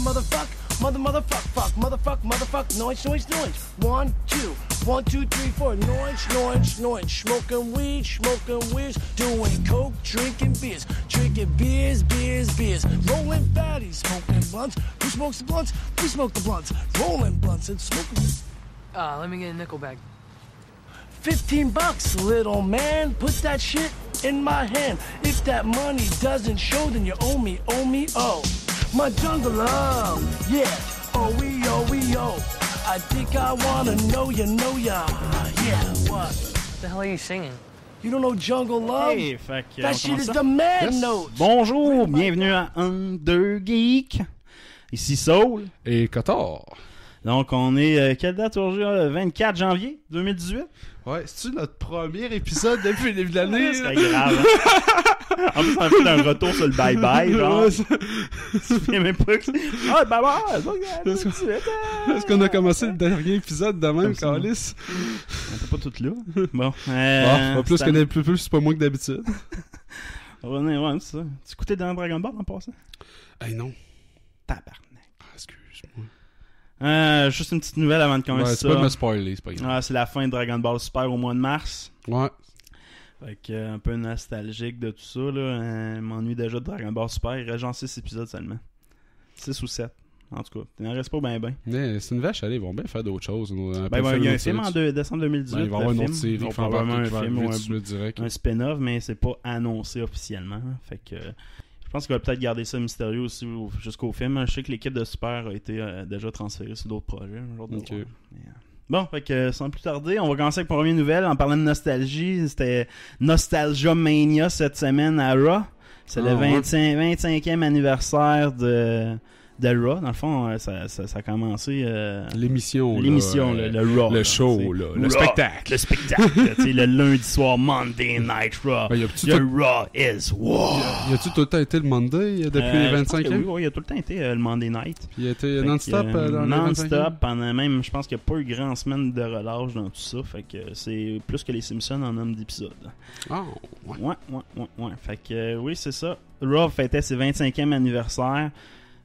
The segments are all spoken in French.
Motherfuck, noise. 1, 2, 1, 2, 3, 4, noise. Smoking weed, doing coke, drinking beers. Rolling fatties, smoking blunts. Who smokes the blunts? We smoke the blunts. Rolling blunts and smoking. Let me get a nickel bag. $15, little man. Put that shit in my hand. If that money doesn't show, then you owe me, oh. My jungle love, yeah. Oh, we oh. I think I wanna know ya. Yeah, what? What the hell are you singing? You don't know Jungle Love? Hey, fait que, that shit is the man yes. note. Bonjour, bienvenue à Under Geek. Ici Saul. Et Cotard. Donc, on est, quelle date aujourd'hui? 24 janvier 2018? Ouais, c'est-tu notre premier épisode depuis le début de l'année? C'est grave. En plus, on a fait un retour sur le bye-bye, genre. Tu sais même pas que... Ah, bye-bye! Est-ce qu'on a commencé le dernier épisode de même, Calice? On était pas tous là. Bon. En plus qu'on est plus, c'est pas moins que d'habitude. Ouais, c'est ça. Tu écoutais dans Dragon Ball en passant? Hey, non. Tabarnak. Ah, excuse-moi. Juste une petite nouvelle avant de commencer c'est ça. pas me spoiler, c'est pas grave. C'est la fin de Dragon Ball Super au mois de mars. Ouais. Fait que, un peu nostalgique de tout ça, là. Je m'ennuie déjà de Dragon Ball Super. Il reste genre 6 épisodes seulement. 6 ou 7. En tout cas, il n'en reste pas bien. Mais c'est une vache, allez, ils vont bien faire d'autres choses. Il y a un film en décembre 2018. Il va y avoir une autre série qui va probablement un film ou un spin-off, mais c'est pas annoncé officiellement. Fait que je pense qu'il va peut-être garder ça mystérieux aussi jusqu'au film. Je sais que l'équipe de Super a été déjà transférée sur d'autres projets. Bon, fait que sans plus tarder, on va commencer avec la première nouvelle. En parlant de nostalgie, c'était Nostalgia Mania cette semaine à Raw. C'est le 25e anniversaire de Raw. Dans le fond, ça a commencé... L'émission, le Raw. Le show, là. Le spectacle. Le spectacle. Le lundi soir, Monday Night Raw. Raw is War. Y a-tu tout le temps été le Monday depuis les 25 ans? Oui, il a tout le temps été le Monday Night. Puis il a été non-stop dans les 25 ans? Non-stop, pendant même, je pense qu'il n'y a pas eu grand semaine de relâche dans tout ça. Fait que c'est plus que les Simpsons en nombre d'épisodes. Oh, ouais. Fait que oui, c'est ça. Raw fêtait ses 25e anniversaire.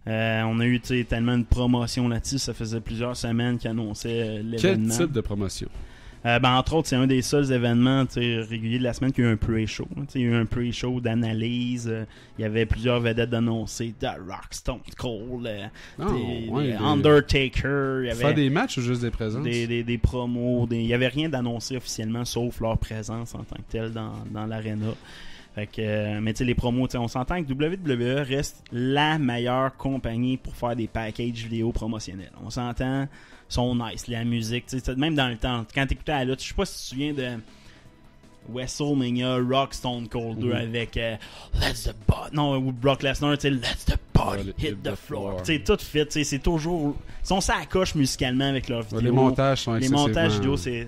On a eu tellement de promotion là-dessus, ça faisait plusieurs semaines qu'ils annonçaient l'événement. Quel type de promotion? Entre autres, c'est un des seuls événements réguliers de la semaine qu'il y a eu un pre-show. Il y a eu un pre-show d'analyse. Il y avait plusieurs vedettes d'annoncer. The Rock, Stone Cold, Undertaker. Il y avait faire des matchs ou juste des présences? Des promos. Il n'y avait rien d'annoncé officiellement, sauf leur présence en tant que telle dans l'aréna. Fait que, mais tu sais, les promos, on s'entend que WWE reste la meilleure compagnie pour faire des packages vidéo promotionnels. On s'entend, sont nice, la musique, même dans le temps, quand t'écoutais la lutte, je sais pas si tu te souviens de WrestleMania, Rock Stone Cold 2 avec Let's the Body, non, ou Brock Lesnar, Let's the Body hit the floor. Tout fit, c'est toujours, ils sont ça à coche musicalement avec leurs vidéos. Les montages sont excessivement... Les montages vidéo, c'est,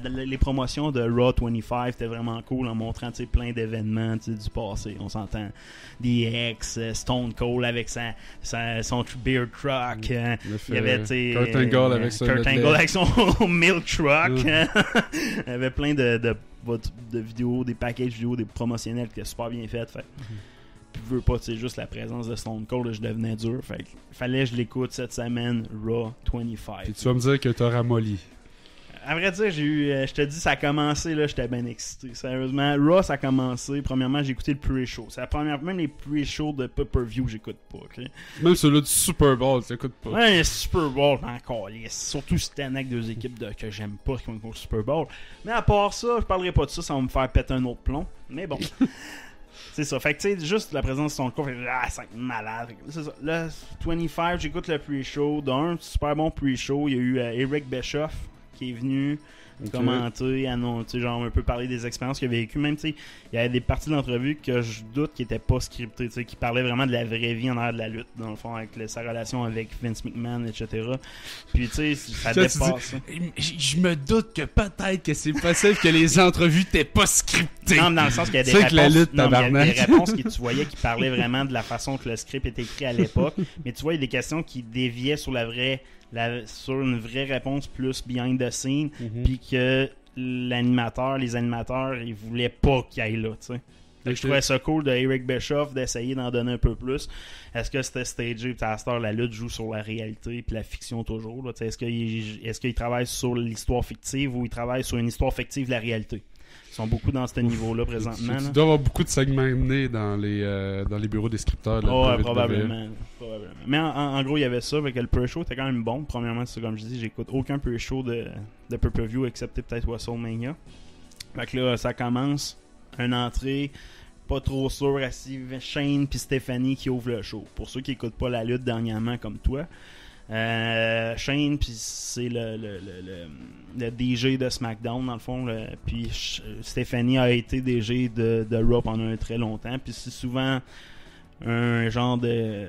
les promotions de Raw 25 c'était vraiment cool en montrant plein d'événements du passé. On s'entend DX, Stone Cold avec son beer truck. Il y avait Kurt Angle avec son milk truck. Il y avait plein de vidéos, des packages vidéo, des promotionnels qui étaient super bien faits. Puis je veux pas, juste la présence de Stone Cold, là, je devenais dur. Fait fallait que je l'écoute cette semaine, Raw 25. Puis tu vas me dire que t'as ramolli. À vrai dire, je te dis, ça a commencé, là, j'étais bien excité. Sérieusement, Raw, ça a commencé. Premièrement, j'ai écouté le pre-show. C'est la première, même les pre-shows de pay-per-view, j'écoute pas. Okay? Même celui du Super Bowl, t'écoutes pas. Ouais, le Super Bowl, encore. Surtout si c'était avec deux équipes que j'aime pas qui vont au Super Bowl. Mais à part ça, je parlerai pas de ça, ça va me faire péter un autre plomb. Mais bon. C'est ça. Fait que tu sais, juste la présence de son corps, c'est malade. C'est ça. Là, 25, j'écoute le pre-show. D'un super bon pre-show. Il y a eu Eric Bischoff qui est venu commenter, annoncer, genre un peu parler des expériences qu'il a vécues. Même, tu sais, il y avait des parties de l'entrevue que je doute qui n'étaient pas scriptées, tu sais, qui parlaient vraiment de la vraie vie en arrière de la lutte, dans le fond, avec sa relation avec Vince McMahon, etc. Puis, tu sais, ça dépasse. Je me doute que peut-être que c'est possible que les entrevues n'étaient pas scriptées. Non, dans le sens qu'il y a des réponses. La lutte, il y a des réponses que tu voyais qui parlaient vraiment de la façon que le script était écrit à l'époque. Mais tu vois, il y a des questions qui déviaient sur sur une vraie réponse plus behind the scene, puis que les animateurs, ils voulaient pas qu'il aille là, tu sais. Fait que je trouvais ça cool de Eric Bischoff d'essayer d'en donner un peu plus. Est-ce que c'était stagé? Puis à cette heure, la lutte joue sur la réalité puis la fiction toujours. Là. Est-ce qu'il travaille sur l'histoire fictive ou il travaille sur une histoire fictive de la réalité? Ils sont beaucoup dans ce niveau-là présentement. Tu dois avoir beaucoup de segments menés dans les bureaux des scripteurs. Ouais, probablement. Mais en gros, il y avait ça. Fait que le pre-show était quand même bon. Premièrement, c'est comme je dis, j'écoute aucun pre-show de pay-per-view excepté peut-être WrestleMania. Fait que là, ça commence. Une entrée pas trop sûr, assis Shane puis Stephanie qui ouvrent le show. Pour ceux qui écoutent pas la lutte dernièrement comme toi, Shane puis c'est le DJ de SmackDown dans le fond, puis Stephanie a été DJ de Raw pendant très longtemps, puis c'est souvent un genre de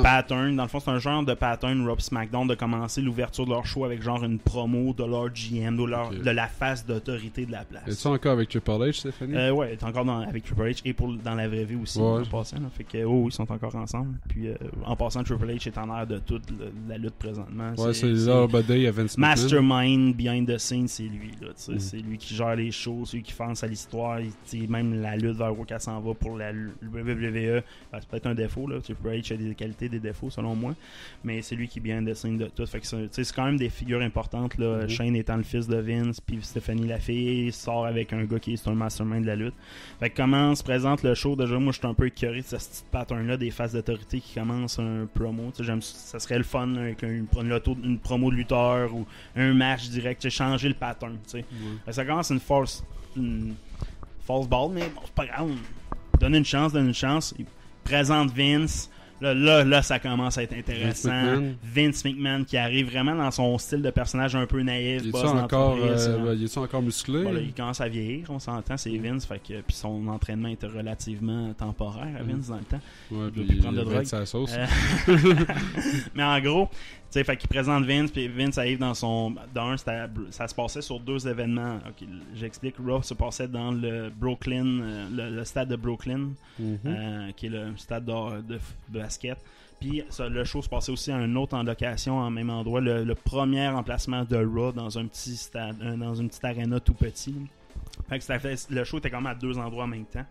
pattern. Dans le fond, c'est un genre de pattern Raw SmackDown de commencer l'ouverture de leur show avec genre une promo de leur GM, de la face d'autorité de la place. Es-tu encore avec Triple H, Stéphanie? Ouais, elle est encore avec Triple H et dans la vraie vie aussi, ouais. en passant. Là. Fait que, ils sont encore ensemble. Puis en passant, Triple H est en air de toute la lutte présentement. Ouais, c'est Arbor Day à Vince McMahon. Mastermind, behind the scenes, c'est lui. Là, c'est lui qui gère les shows, c'est lui qui pense à l'histoire. Même la lutte vers où qu'elle s'en va pour la WWE, c'est peut-être un défaut. Là. Triple H a des qualités, des défauts selon moi, mais c'est lui qui behind the scenes de tout. Fait que c'est quand même des figures importantes. Là. Shane étant le fils de Vince, puis Stephanie la fille sort avec un gars qui est un mastermind de la lutte. Fait que comment se présente le show? Déjà, moi je suis un peu écœuré de ce petit pattern-là des faces d'autorité qui commencent un promo. Ça serait le fun avec une promo de lutteur ou un match direct, changer le pattern. Fait que ça commence une false ball, mais bon, c'est pas grave. Donne une chance. Il présente Vince. Là, ça commence à être intéressant. Vince McMahon qui arrive vraiment dans son style de personnage un peu naïf. Il est encore musclé? Voilà, il commence à vieillir, on s'entend, c'est Vince. Fait que, puis son entraînement était relativement temporaire à Vince dans le temps. Ouais, il doit plus prendre de drogue. Sa sauce. Mais en gros, fait qu'il présente Vince, puis Vince arrive dans son... ça se passait sur 2 événements. Okay, j'explique. Raw se passait dans le Brooklyn, le stade de Brooklyn, qui est le stade de basket. Puis le show se passait aussi à un autre en location, en même endroit. Le premier emplacement de Raw dans un petit stade, dans une petite arena tout petit. Fait que le show était quand même à 2 endroits en même temps.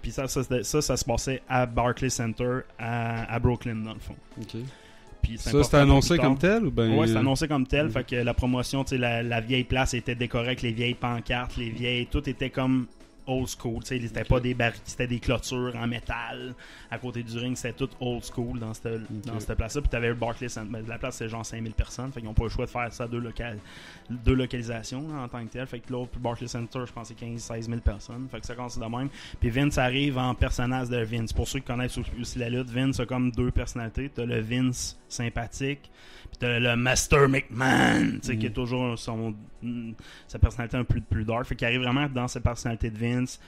Puis ça se passait à Barclays Center, à Brooklyn, dans le fond. OK. Ça, c'était annoncé comme tel? Ou ben... Oui, c'était annoncé comme tel. Fait que la promotion, la vieille place était décorée avec les vieilles pancartes, tout était comme old school. C'était pas des c'était des clôtures en métal à côté du ring. C'était tout old school dans cette place-là. Puis t'avais le Barclays Center. La place, c'est genre 5000 personnes. Fait qu'ils n'ont pas le choix de faire ça à deux localisations là, en tant que tel. Fait que l'autre Barclays Center, je pense, c'est 15-16 000 personnes. Fait que ça commence de même. Puis Vince arrive en personnage de Vince. Pour ceux qui connaissent aussi la lutte, Vince a comme 2 personnalités. T'as le Vince sympathique, puis t'as le Master McMahon, qui est toujours sa personnalité un peu plus dark. Fait qu'il arrive vraiment dans cette personnalité de Vince,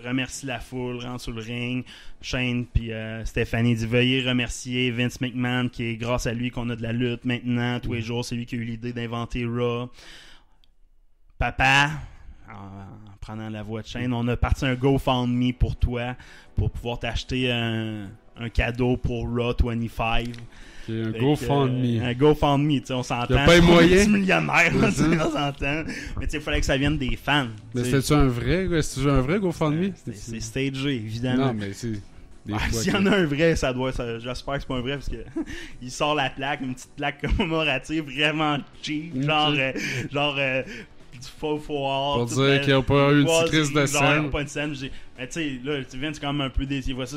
remercie la foule, rentre sur le ring. Shane puis Stephanie dit veuillez remercier Vince McMahon, qui est grâce à lui qu'on a de la lutte maintenant tous les jours. C'est lui qui a eu l'idée d'inventer Raw. Papa, en prenant la voix de Shane, on a parti un GoFundMe pour toi pour pouvoir t'acheter un cadeau pour Raw 25. Un GoFundMe. Un GoFundMe, on s'entend. T'as pas les moyens. Millionnaire, on s'entend. Mais il fallait que ça vienne des fans. Mais c'était-tu un vrai GoFundMe? C'est stagé, évidemment. Non, mais c'est... S'il y en a un vrai, j'espère que c'est pas un vrai, parce que il sort la plaque, une petite plaque commémorative vraiment cheap, genre du faux foire. Pour dire qu'il n'y a pas eu une citrice de scène. Il n'y a pas de scène. Mais tu sais, là, tu viens, c'est quand même un peu déçu. Vois ça.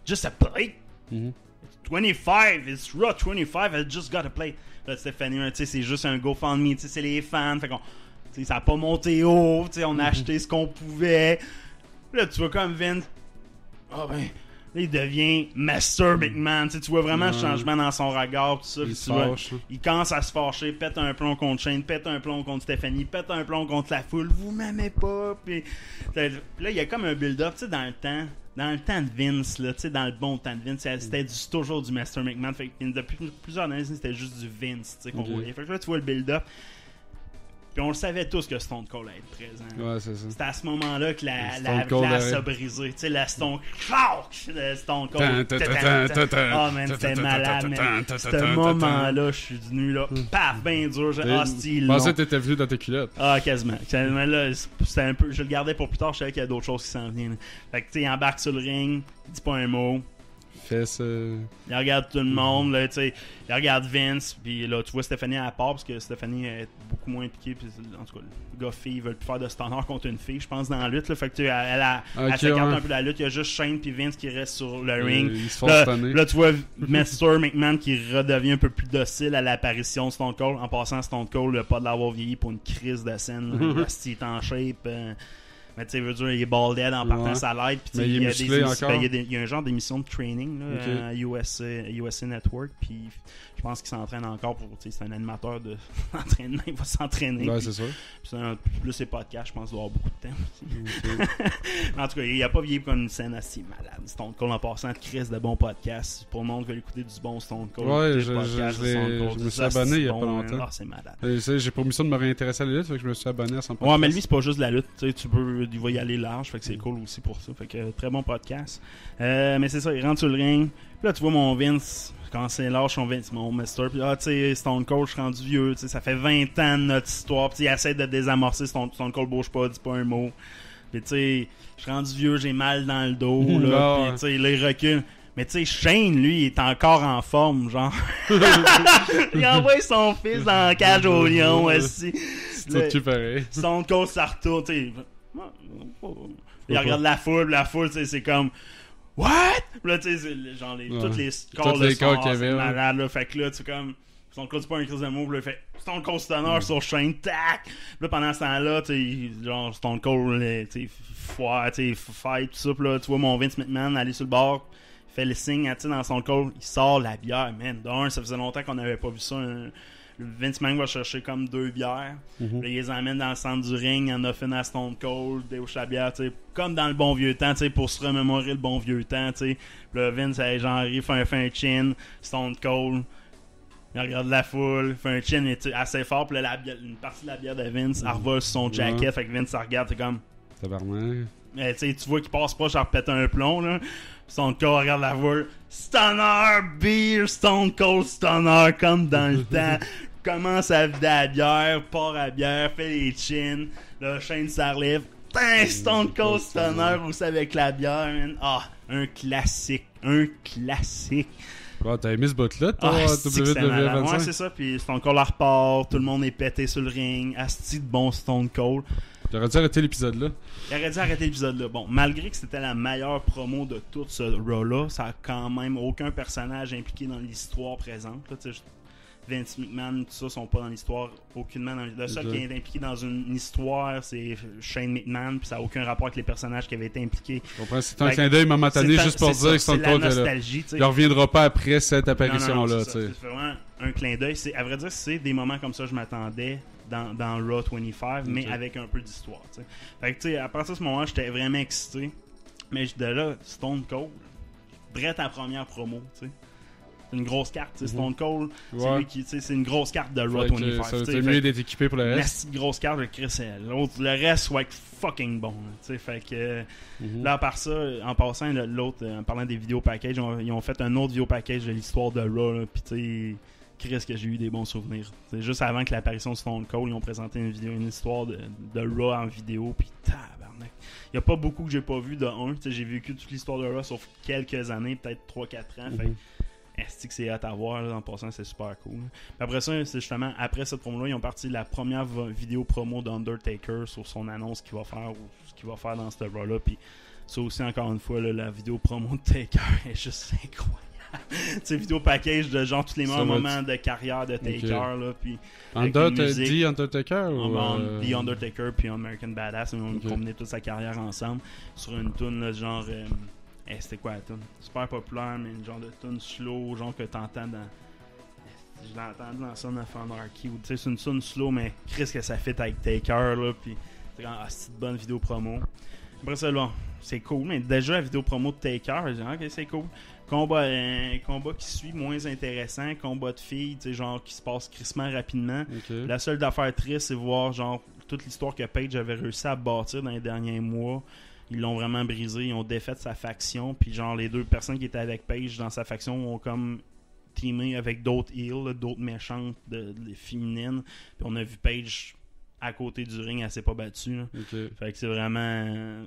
Just a play. 25, it's Raw 25, I just got to play. Là, Stéphanie, tu sais, c'est juste un GoFundMe, tu sais, c'est les fans. Fait qu'on, tu sais, ça n'a pas monté haut, tu sais, on a acheté ce qu'on pouvait. Là, tu vois comme Vince. Ah ben. Là, il devient Master McMahon. Tu vois vraiment le changement dans son regard. Tout ça, il commence à se fâcher, pète un plomb contre Shane, pète un plomb contre Stephanie, pète un plomb contre la foule. Vous m'aimez pas. Puis là, il y a comme un build-up dans le temps. Dans le temps de Vince, là, dans le bon temps de Vince, c'était toujours du Master McMahon. Fait que depuis plusieurs années, c'était juste du Vince qu'on voyait. Fait que là, tu vois le build-up. Puis on le savait tous que Stone Cold allait être présent. Ouais, c'est ça. C'était à ce moment-là que la Stone Cold glace a arrive. brisé. Tu sais, la Stone Cold. Oh man, c'était malade, man. Ce moment-là, je suis venu là, paf, ben dur. Je pensais que t'étais venu dans tes culottes. Ah, quasiment. Là, c'était un peu. Je le gardais pour plus tard, je savais qu'il y a d'autres choses qui s'en viennent. Fait que tu sais, il embarque sur le ring, il dit pas un mot. Fesse. Il regarde tout le monde, là, tu sais. Il regarde Vince, puis là, tu vois Stéphanie à la part, parce que Stéphanie est beaucoup moins impliquée. Puis, en tout cas, le gars, fille, ils veulent plus faire de stunner contre une fille, je pense, dans la lutte. Là, fait que tu sais, elle s'écarte un peu de la lutte. Il y a juste Shane puis Vince qui restent sur le ring. Ils se font stunner. Là, tu vois Mr. McMahon qui redevient un peu plus docile à l'apparition de Stone Cold. En passant, Stone Cold, il a pas de l'avoir vieilli pour une crise de scène. Il est en shape. Mais tu sais, veut dire, il est ball dead en partant sa light. Puis mais il est musclé encore. Il y a un genre d'émission de training là, à USA Network. Puis je pense qu'il s'entraîne encore pour. C'est un animateur d'entraînement. Il va s'entraîner. Ouais, c'est sûr. Puis plus ses podcasts, je pense, il doit avoir beaucoup de temps. Mais en tout cas, il a pas vieilli comme une scène assez malade. Stone Cold en passant de crise de bons podcasts. Pour le monde qui veut écouter du bon Stone Cold. Ouais, je me suis abonné il y a pas longtemps. C'est malade. J'ai pas mission de me réintéresser à la lutte, fait que je me suis abonné à son podcast. Ouais, mais lui, c'est pas juste de la lutte. Tu peux, il va y aller large, fait que c'est cool aussi pour ça. Fait que très bon podcast. Mais c'est ça, il rentre sur le ring. Puis là, tu vois mon Vince, quand c'est lâche, mon Mister. Puis tu sais, Stone Cold, je suis rendu vieux. Ça fait 20 ans de notre histoire. Puis il essaie de désamorcer. Stone Cold bouge pas, dit pas un mot. Puis tu sais, je suis rendu vieux, j'ai mal dans le dos. Là, puis tu sais, là, il recule. Mais tu sais, Shane, lui, il est encore en forme, genre. Il envoie son fils dans la cage au lion, aussi. C'est tout pareil. Stone Cold, ça retourne, tu sais. Il regarde la foule, tu sais, c'est comme. What? Puis là, tu sais, genre, toutes les scores de son qu'il y avait, malade, là. Fait que là, tu sais, comme. Stone Cold, c'est pas un crise de move, là, il fait Stone Cold Stunner sur Shane, tac! Puis là, pendant ce temps-là, tu sais, genre, Stone Cold, tu sais, foire, tu sais, fight, tout ça. Puis là, tu vois mon Vince McMahon aller sur le bord. Fait le signe, tu sais, dans son call, il sort la bière, man. D'un, ça faisait longtemps qu'on n'avait pas vu ça. Vince McMahon va chercher comme 2 bières. Là, il les emmène dans le centre du ring, il en a fait à Stone Cold, déouche la bière, tu sais, comme dans le bon vieux temps, tu sais, pour se remémorer le bon vieux temps, tu sais. Puis là, Vince, genre, il fait un chin, Stone Cold, il regarde la foule, fait un chin assez fort, puis là, une partie de la bière de Vince, elle revole sur son jacket, fait que Vince, ça regarde, c'est comme. Tabarnak. Mais tu vois qu'il passe pas, genre pète un plomb, là. Stone Cold regarde la voix. Stunner, beer, Stone Cold Stunner, comme dans le temps. Commence à vider la bière, part à la bière, fait les chins. Là, Shane s'enlève. Stone Cold Stunner aussi avec la bière, man. Ah, un classique. Wow, t'as aimé ce bout-là, toi, WWE25? Ouais, c'est ça. Puis Stone Cold la repart, tout le monde est pété sur le ring. Asti de bon Stone Cold. J'aurais dû arrêter l'épisode-là. Il aurait dû arrêter l'épisode-là. Bon, malgré que c'était la meilleure promo de tout ce Raw-là, ça a quand même aucun personnage impliqué dans l'histoire présente. Là, Vince McMahon, tout ça, sont pas dans l'histoire. Aucunement dans le seul qui est impliqué dans une histoire, c'est Shane McMahon, puis ça n'a aucun rapport avec les personnages qui avaient été impliqués. C'est un clin d'œil momentané juste pour dire que Stone Cold il reviendra pas après cette apparition-là. C'est vraiment un clin d'œil. À vrai dire, c'est des moments comme ça je m'attendais dans Raw 25, mais avec un peu d'histoire. T'sais. Fait que, tu sais, à partir de ce moment, j'étais vraiment excité. Mais de là, Stone Cold, brette à première promo, tu sais. C'est une grosse carte, Stone Cold, c'est lui qui, c'est une grosse carte de Raw 25. C'est mieux d'être équipé pour le reste. Une grosse carte de Chris, le reste va être fucking bon. Fait que là, à part ça, en passant, l'autre, en parlant des vidéos packages, ils ont fait un autre vidéo package de l'histoire de Raw, puis tu sais. Chris, que j'ai eu des bons souvenirs. C'est juste avant que l'apparition de Stone Cold, ils ont présenté une histoire de Raw en vidéo, puis tabarnak. Il n'y a pas beaucoup que j'ai pas vu de 1. J'ai vécu toute l'histoire de Raw sauf quelques années, peut-être 3-4 ans. Fait est-ce que c'est hâte à voir, là, en passant, c'est super cool. Puis après ça, c'est justement, après cette promo-là, ils ont parti la première vidéo promo d'Undertaker sur son annonce qu'il va faire, ou ce qu'il va faire dans cette Raw-là. Puis ça aussi, encore une fois, là, la vidéo promo de Taker est juste incroyable. Tu sais, vidéo package de genre tous les meilleurs moments de carrière de Taker, là, puis The Undertaker ou The Undertaker puis American Badass, ils ont combiné toute sa carrière ensemble sur une tune genre c'était quoi la tune? Super populaire, mais une genre de tune slow, genre que t'entends dans je l'entends dans Son of Anarchy, ou tu sais, c'est une tune slow, mais Chris que ça fait avec Taker, là, puis c'est une bonne vidéo promo. Après ça, là, c'est cool. Mais déjà, la vidéo promo de Taker, j'ai dit, ok, c'est cool. Combat qui suit, moins intéressant. Combat de filles, tu sais, genre, qui se passe crissement rapidement. Okay. La seule affaire triste, c'est voir, genre, toute l'histoire que Paige avait réussi à bâtir dans les derniers mois. Ils l'ont vraiment brisé. Ils ont défait sa faction. Puis, genre, les deux personnes qui étaient avec Paige dans sa faction ont comme teamé avec d'autres heels, d'autres méchantes féminines. Puis, on a vu Paige à côté du ring, elle s'est pas battue. Okay. Fait que c'est vraiment...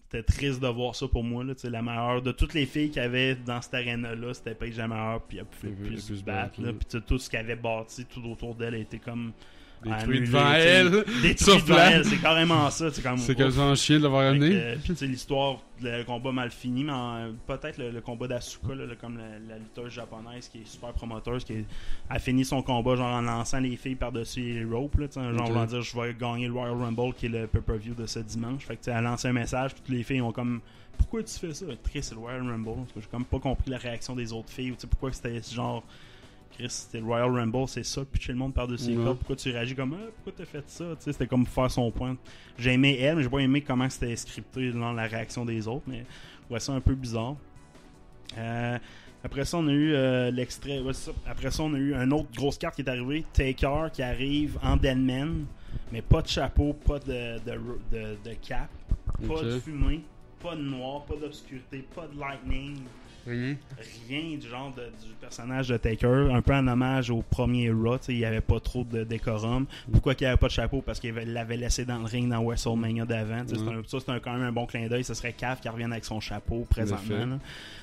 C'était triste de voir ça pour moi. Là, la meilleure de toutes les filles qu'il y avait dans cette arène-là, c'était Paige la meilleure, puis elle pouvait plus se battre. Puis tout ce qu'elle avait bâti tout autour d'elle était comme... Détruit devant elle. Détruit devant elle, c'est carrément ça. C'est quasiment un chien de l'avoir amené. Puis l'histoire, le combat mal fini, mais peut-être le combat d'Asuka, là, comme la lutteuse japonaise qui est super promoteuse, qui a fini son combat genre en lançant les filles par-dessus les ropes. Là, genre voulant dire je vais gagner le Royal Rumble qui est le pay-per-view de ce dimanche. Fait que elle a lancé un message, puis toutes les filles ont comme pourquoi tu fais ça? C'est le Royal Rumble. Parce que j'ai comme pas compris la réaction des autres filles. Pourquoi c'était genre Chris, c'était le Royal Rumble, c'est ça, pitcher le monde par-dessus les corps. Pourquoi tu réagis comme pourquoi t'as fait ça? T'sais, c'était comme faire son point. J'ai aimé elle, mais j'ai pas aimé comment c'était scripté dans la réaction des autres, mais ouais, c'est un peu bizarre. Après ça, on a eu l'extrait. Ouais, après ça, on a eu une autre grosse carte qui est arrivée. Taker qui arrive en Deadman, mais pas de chapeau, pas de cap, pas de fumée, pas de noir, pas d'obscurité, pas de lightning. Rien du genre du personnage de Taker, un peu en hommage au premier Raw, il n'y avait pas trop de décorum. Pourquoi il n'y avait pas de chapeau? Parce qu'il l'avait laissé dans le ring dans WrestleMania d'avant. C'est quand même un bon clin d'œil. Ce serait Cav qui revienne avec son chapeau présentement.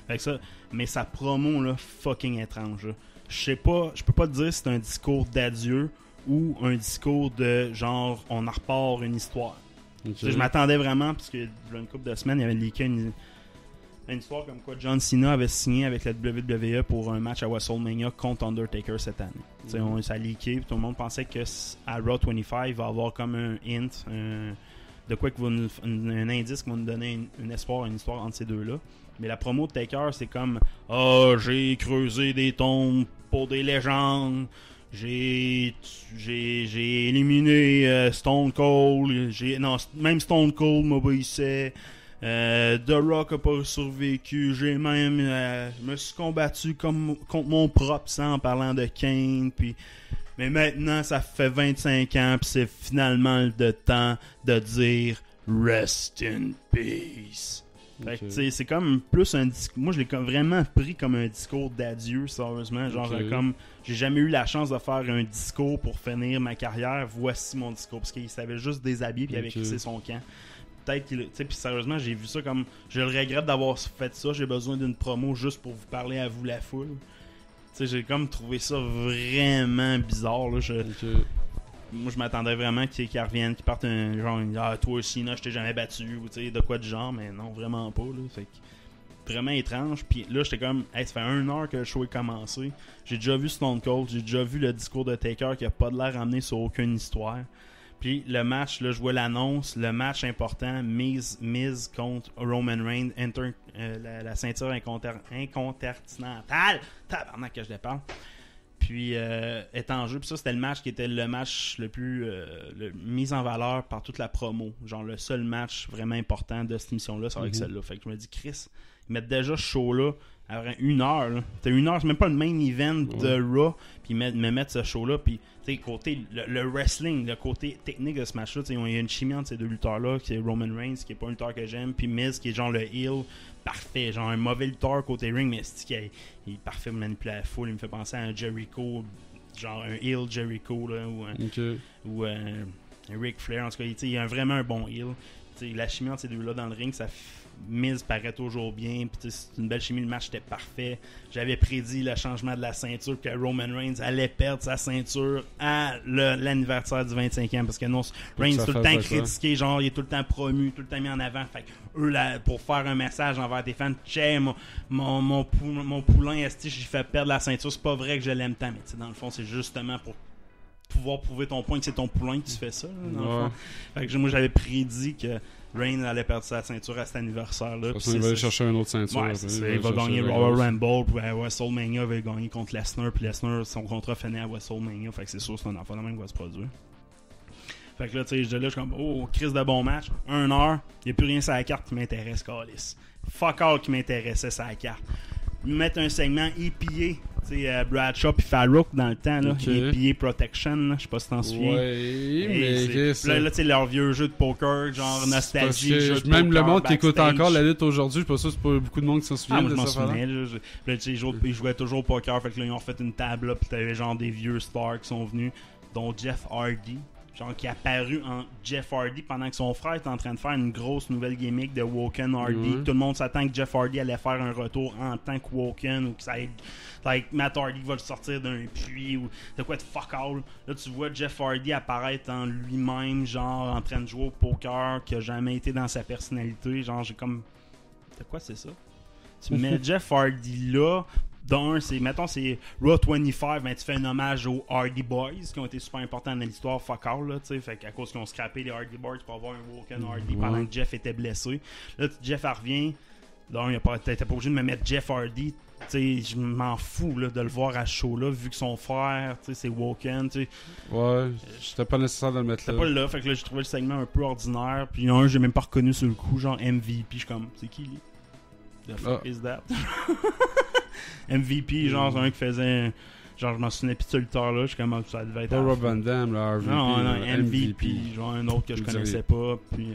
Fait que ça, mais sa promo là, fucking étrange. Je sais pas, je peux pas te dire si c'est un discours d'adieu ou un discours de genre on en repart une histoire. Je m'attendais vraiment parce que il y a une couple de semaines, il y avait leaké une histoire comme quoi John Cena avait signé avec la WWE pour un match à WrestleMania contre Undertaker cette année. Ça a leaké, tout le monde pensait que à Raw 25 il va avoir comme un hint, de quoi un indice qui va nous donner un espoir, une histoire entre ces deux-là. Mais la promo de Taker, c'est comme j'ai creusé des tombes pour des légendes. J'ai éliminé Stone Cold. Même Stone Cold m'obéissait. The Rock a pas survécu. J'ai même me suis combattu contre mon propre sang en parlant de Kane. Mais maintenant, ça fait 25 ans, puis c'est finalement le temps de dire Rest in Peace. Fait que, c'est comme plus un discours. Moi, je l'ai vraiment pris comme un discours d'adieu, sérieusement. Genre, comme j'ai jamais eu la chance de faire un discours pour finir ma carrière. Voici mon discours. Parce qu'il savait juste déshabiller puis il avait crissé son camp. Peut-être qu'il. Tu sais, puis sérieusement, j'ai vu ça comme. Je le regrette d'avoir fait ça. J'ai besoin d'une promo juste pour vous parler à vous, la foule. Tu sais, j'ai comme trouvé ça vraiment bizarre. Là. Moi, je m'attendais vraiment qu'il revienne, qu'il parte un genre, toi aussi, je t'ai jamais battu, ou tu sais, de quoi de genre, mais non, vraiment pas. Là. Fait que, vraiment étrange. Puis là, j'étais comme, ça fait 1 heure que le show est commencé. J'ai déjà vu Stone Cold, j'ai déjà vu le discours de Taker qui a pas de l'air ramené sur aucune histoire. Puis le match, là, je vois l'annonce, le match important, Miz contre Roman Reigns, la ceinture incontinentale. Tabarnak que je les parle. Puis est en jeu. Puis ça, c'était le match qui était le match le plus mis en valeur par toute la promo. Genre le seul match vraiment important de cette émission-là, c'est avec celle-là. Fait que je me dis, Chris, ils mettent déjà ce show-là après 1 heure. Là. T'as 1 heure, c'est même pas le main event de Raw. Puis me mettre ce show-là. Puis côté le wrestling, le côté technique de ce match-là, il y a une chimie entre ces deux lutteurs-là, qui est Roman Reigns, qui est pas un lutteur que j'aime, puis Miz, qui est genre le heel. Parfait, genre un mauvais lutteur côté ring, mais il est parfait pour manipuler la foule. Il me fait penser à un Jericho, genre un heel Jericho, là, ou un Ric Flair. En tout cas, il y a vraiment un bon heel. T'sais, la chimie entre ces deux-là dans le ring, ça Miz paraît toujours bien. Puis c'est une belle chimie, le match était parfait. J'avais prédit le changement de la ceinture, que Roman Reigns allait perdre sa ceinture à l'anniversaire du 25e. Parce que non, Reigns est tout le temps critiqué, genre il est tout le temps promu, tout le temps mis en avant. Fait que eux, là, pour faire un message envers tes fans, mon poulain, esti, j'ai fait perdre la ceinture. C'est pas vrai que je l'aime tant, mais dans le fond, c'est justement pour pouvoir prouver ton point que c'est ton poulain que tu fais ça. Là, dans le fond. Fait que moi, j'avais prédit que Reigns allait perdre sa ceinture à cet anniversaire-là. Il va aller chercher une autre ceinture. Ouais, il va gagner Royal Rumble, puis à WrestleMania, il va gagner contre Lesnar, puis Lesnar, son contrat finit à WrestleMania. Fait que c'est sûr que c'est un enfant de même qui va se produire. Fait que là, tu sais, je suis comme, oh, Chris de bon match, 1 heure, il n'y a plus rien sur la carte qui m'intéresse, câlisse. Fuck all qui m'intéressait sur la carte. Mettre un segment EPA, tu sais, Bradshaw puis Farouk dans le temps, là, EPA Protection, je sais pas si t'en souviens. Ouais, mais là, tu sais, leur vieux jeu de poker, genre nostalgie, jeu de même poker, le monde qui écoute backstage. encore la lutte aujourd'hui, je pense que c'est pas beaucoup de monde qui s'en souvient. Moi, je de m'en ça, souviens. Là, tu sais, ils jouaient toujours au poker, fait que là, ils ont refait une table, là, pis t'avais genre des vieux stars qui sont venus, dont Jeff Hardy. Genre qui est apparu en Jeff Hardy pendant que son frère était en train de faire une grosse nouvelle gimmick de Woken Hardy. Tout le monde s'attend que Jeff Hardy allait faire un retour en tant que Woken ou que ça allait like Matt Hardy va le sortir d'un puits ou de quoi de fuck all. Là tu vois Jeff Hardy apparaître en lui-même, genre en train de jouer au poker, qui a jamais été dans sa personnalité. Genre j'ai comme de quoi c'est ça? Tu mets Jeff Hardy là. D'un, c'est, mettons, c'est Raw 25, ben, tu fais un hommage aux Hardy Boys qui ont été super importants dans l'histoire, fuck all, là, tu sais, fait qu'à cause qu'ils ont scrappé les Hardy Boys pour avoir un Woken Hardy pendant que Jeff était blessé. Là, Jeff revient, d'un, t'étais pas obligé de me mettre Jeff Hardy, tu sais, je m'en fous, là, de le voir à ce show-là, vu que son frère, tu sais, c'est Woken, tu sais. Ouais, c'était pas nécessaire de le mettre là. C'était pas là, fait que là, j'ai trouvé le segment un peu ordinaire, puis un, j'ai même pas reconnu sur le coup, genre MVP, je suis comme, c'est qui, lui? The fuck is that? MVP, genre, c'est un qui faisait. Genre, je m'en souvenais plus de ce lutteur-là. Je suis comme, ça devait être. Pas Rob Van Damme, là, RVP. Non, MVP. Genre, un autre que je connaissais pas. Puis,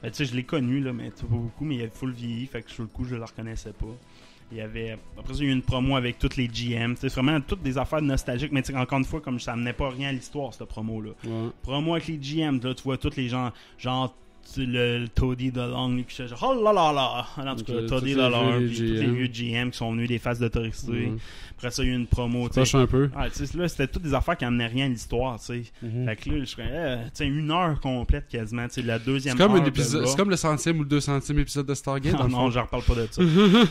ben, tu sais, je l'ai connu, là, mais pas beaucoup, mais il avait full vieilli. Fait que sur le coup, je le reconnaissais pas. Il y avait. Après ça, il y a eu une promo avec toutes les GM. C'est vraiment toutes des affaires nostalgiques. Mais encore une fois, comme ça amenait pas rien à l'histoire, cette promo-là. Ouais. Promo avec les GM, là, tu vois tous les gens. Genre, le Toddy DeLong qui fait genre oh là là là en tout cas Toddy DeLong puis tous les vieux GM qui sont venus des phases d'autorité. Après ça il y a eu une promo, tu sais, un peu. Là c'était toutes des affaires qui amenaient rien à l'histoire, tu sais. Fait que là je serais tu sais 1 heure complète quasiment, tu sais la deuxième c'est comme heure un épisode, c'est comme le 100e ou le 200e épisode de Stargate. Non, je reparle pas de ça.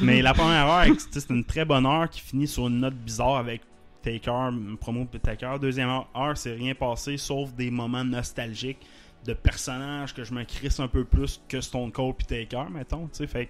Mais la première heure c'est une très bonne heure qui finit sur une note bizarre avec Taker, une promo de Taker. Deuxième heure c'est rien passé sauf des moments nostalgiques de personnages que je me crisse un peu plus que Stone Cold pis Taker, mettons, tu sais, fait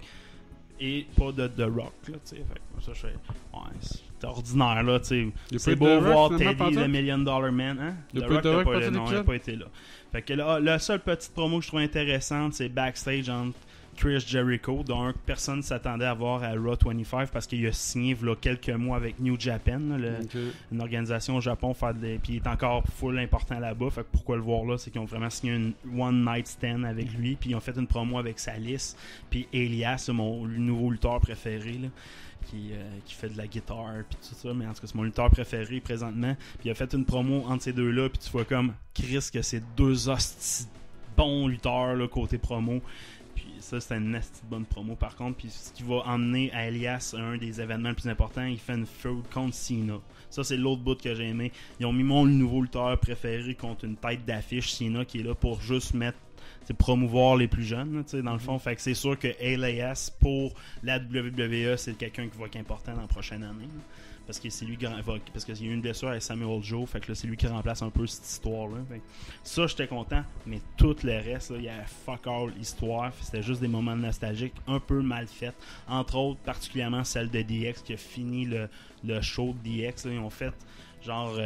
et pas de The Rock, là, tu sais, fait que ça, je fais, ouais, c'est ordinaire, là, tu sais, c'est beau voir Teddy, le $1 Million Man, hein? The Rock n'a pas été là. Fait que là, la seule petite promo que je trouve intéressante, c'est backstage entre Chris Jericho, dont personne s'attendait à voir à Raw 25 parce qu'il a signé il y a quelques mois avec New Japan, là, une organisation au Japon, puis il est encore full important là-bas. Fait que pourquoi le voir là, c'est qu'ils ont vraiment signé une one night stand avec lui, puis ils ont fait une promo avec Salis, puis Elias, mon nouveau lutteur préféré, là, qui fait de la guitare puis tout ça, mais en tout cas c'est mon lutteur préféré présentement, puis il a fait une promo entre ces deux-là, puis tu vois comme Chris que c'est deux hosties bons lutteurs là, côté promo. Ça, c'était une nasty bonne promo par contre. Puis ce qui va emmener à Elias un des événements les plus importants, il fait une feud contre Cena. Ça, c'est l'autre bout que j'ai aimé. Ils ont mis mon nouveau lutteur préféré contre une tête d'affiche, Cena, qui est là pour juste promouvoir les plus jeunes, dans le fond. Fait que c'est sûr que Elias, pour la WWE, c'est quelqu'un qui va être important dans la prochaine année. Parce que c'est lui parce qu'il y a eu une blessure avec Samuel Joe, fait que là, c'est lui qui remplace un peu cette histoire-là. Fait que ça, j'étais content, mais tout le reste, il y a fuck all histoire. C'était juste des moments nostalgiques un peu mal faits. Entre autres, particulièrement celle de DX qui a fini le show de DX. Là, ils ont fait genre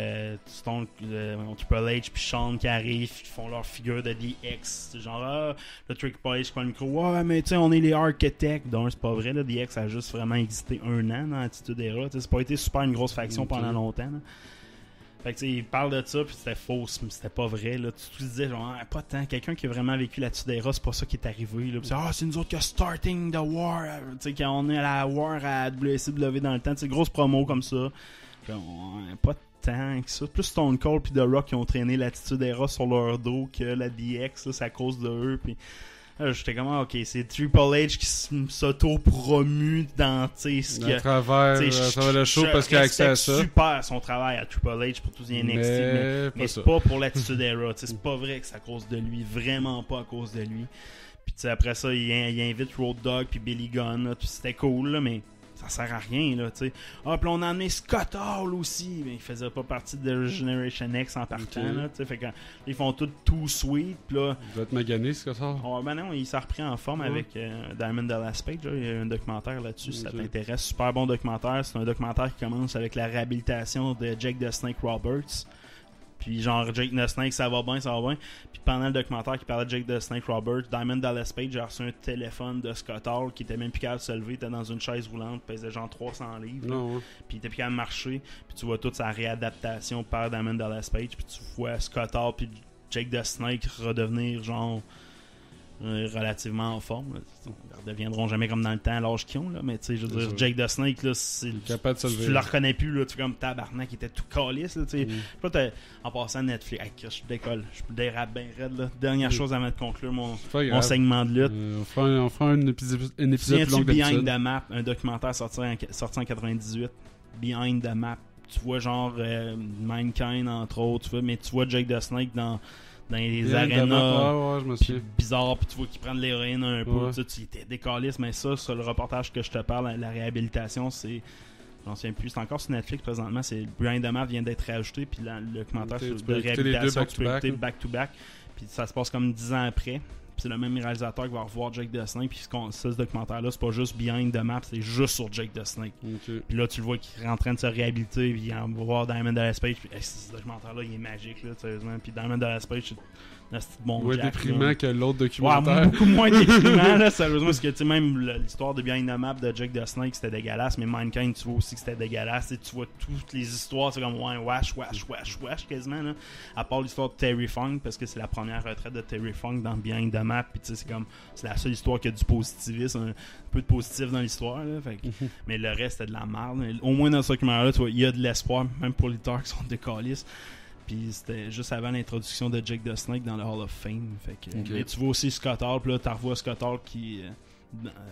Stone, Triple H puis Shawn qui arrivent, qui font leur figure de DX. Genre le Triple H qui prend le micro, ouais mais tu sais on est les architectes. Donc c'est pas vrai, là, DX a juste vraiment existé 1 an dans Attitude Era. C'est pas été super une grosse faction pendant longtemps. Là. Fait que tu sais, il parle de ça puis c'était faux, c'était pas vrai. Là. Tu te disais genre pas tant, quelqu'un qui a vraiment vécu l'Attitude Era, c'est pas ça qui est arrivé. Là. Puis, c'est nous autres qui a starting the war. Tu sais quand on est à la war à WCW dans le temps, c'est grosse promo comme ça. Pas tant que ça. Plus Stone Cold puis The Rock qui ont traîné l'Attitude Era sur leur dos que la DX, là, c'est à cause de eux. Puis j'étais comme ok, c'est Triple H qui s'auto-promue dans à travers le show parce qu'il a accès à ça. Super son travail à Triple H pour tout les NXT, mais c'est pas pour l'Attitude Era. C'est pas vrai que c'est à cause de lui, vraiment pas à cause de lui. Puis après ça, il invite Road Dogg puis Billy Gunn, c'était cool là, mais ça sert à rien, là, tu sais. Ah, puis on a amené Scott Hall aussi, mais il faisait pas partie de Generation X en partant, là, tu sais. Fait que ils font tout sweet, pis là. Il doit être magané, Scott Hall. Oh, ben non, il s'est repris en forme avec Diamond Dallas Page, là. Il y a un documentaire là-dessus, si ça t'intéresse. Super bon documentaire. C'est un documentaire qui commence avec la réhabilitation de Jake the Snake Roberts. Puis genre Jake the Snake, ça va bien. Puis pendant le documentaire qui parlait de Jake the Snake Roberts, Diamond Dallas Page a reçu un téléphone de Scott Hall qui était même plus capable de se lever, il était dans une chaise roulante, pesait genre 300 livres. Puis il était plus capable de marcher. Puis tu vois toute sa réadaptation par Diamond Dallas Page. Puis tu vois Scott Hall puis Jake the Snake redevenir genre relativement en forme. Ils redeviendront jamais comme dans le temps à l'âge qu'ils ont, là. Mais tu sais, je veux dire, Jake the Snake, là, capable de se lever. Tu le reconnais plus, là. Tu fais comme tabarnak, il était tout calice, là. Tu sais, en passant à Netflix, je décolle, je dérape bien raide, là. Dernière chose avant de conclure mon segment de lutte. On fera un épisode plus long que Behind the Map, un documentaire sorti en 98. Behind the Map. Tu vois genre Mankind, entre autres, mais tu vois Jake the Snake dans les arénas bizarres, puis tu vois qu'il prend de l'héroïne un peu, tu étais décaliste, mais ça, sur le reportage que je te parle, la réhabilitation, c'est, j'en souviens plus, c'est encore sur Netflix présentement, c'est Brian DeMar vient d'être rajouté, puis le documentaire sur de réhabilitation, tu peux écouter back-to-back, puis ça se passe comme 10 ans après. C'est le même réalisateur qui va revoir Jake the Snake. Puis ce documentaire-là, c'est pas juste Behind the Map, c'est juste sur Jake the Snake. Puis là, tu le vois qu'il est en train de se réhabiliter. Puis il va voir Diamond Dallas Page. Puis ce documentaire-là, il est magique, là, sérieusement. Puis Diamond Dallas Page, c'est un bon Jack. Déprimant que l'autre documentaire. Beaucoup moins déprimant, là, sérieusement. Parce que, tu sais, même l'histoire de Behind the Map de Jake the Snake, c'était dégueulasse. Mais Mankind, tu vois aussi que c'était dégueulasse. Et tu vois toutes les histoires, c'est comme wesh, quasiment, là. À part l'histoire de Terry Funk, parce que c'est la première retraite de Terry Funk dans Behind the Map. Puis, tu sais, c'est la seule histoire qui a du positivisme, un peu de positif dans l'histoire, là. Fait que, mais le reste, c'était de la merde. Au moins, dans ce documentaire-là, tu vois, il y a de l'espoir, même pour les lutteurs qui sont décalistes. Puis c'était juste avant l'introduction de Jake the Snake dans le Hall of Fame. Fait que, mais tu vois aussi Scott Hall, puis là, tu revois Scott Hall qui,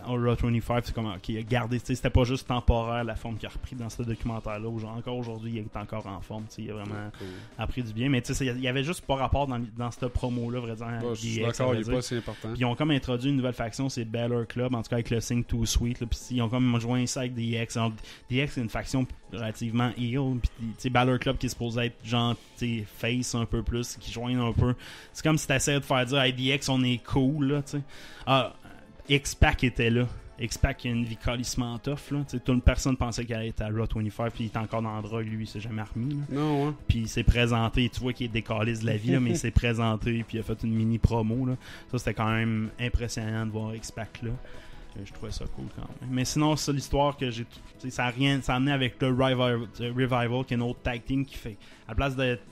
en Raw 25, c'est comme, qui a gardé, c'était pas juste temporaire la forme qu'il a repris dans ce documentaire-là. Encore aujourd'hui, il est encore en forme, il a vraiment appris du bien. Mais tu sais, il y avait juste pas rapport dans cette promo-là, vrai dire. Je suis d'accord, il est pas si important. Puis ils ont comme introduit une nouvelle faction, c'est Balor Club, en tout cas avec le Sing Too Sweet. Puis ils ont comme joint ça avec DX. DX, c'est une faction relativement heel. Puis Balor Club qui est supposé être genre face un peu plus, qui joignent un peu. C'est comme si t'essayais de faire dire hey, DX, on est cool, là, tu sais. X-Pac était là. X-Pac, il a une vie calissement tough, là. Toute une personne pensait qu'elle allait être à Raw 25, puis il est encore dans le drogue, lui, il s'est jamais remis, là. Non, ouais. Puis il s'est présenté, tu vois qu'il est décaliste de la vie, là, mais il s'est présenté, puis il a fait une mini promo, là. Ça, c'était quand même impressionnant de voir X-Pac là. Je trouvais ça cool quand même. Mais sinon, c'est l'histoire que j'ai. Ça a amené avec le Revival, qui est une autre tag team qui fait. À la place d'être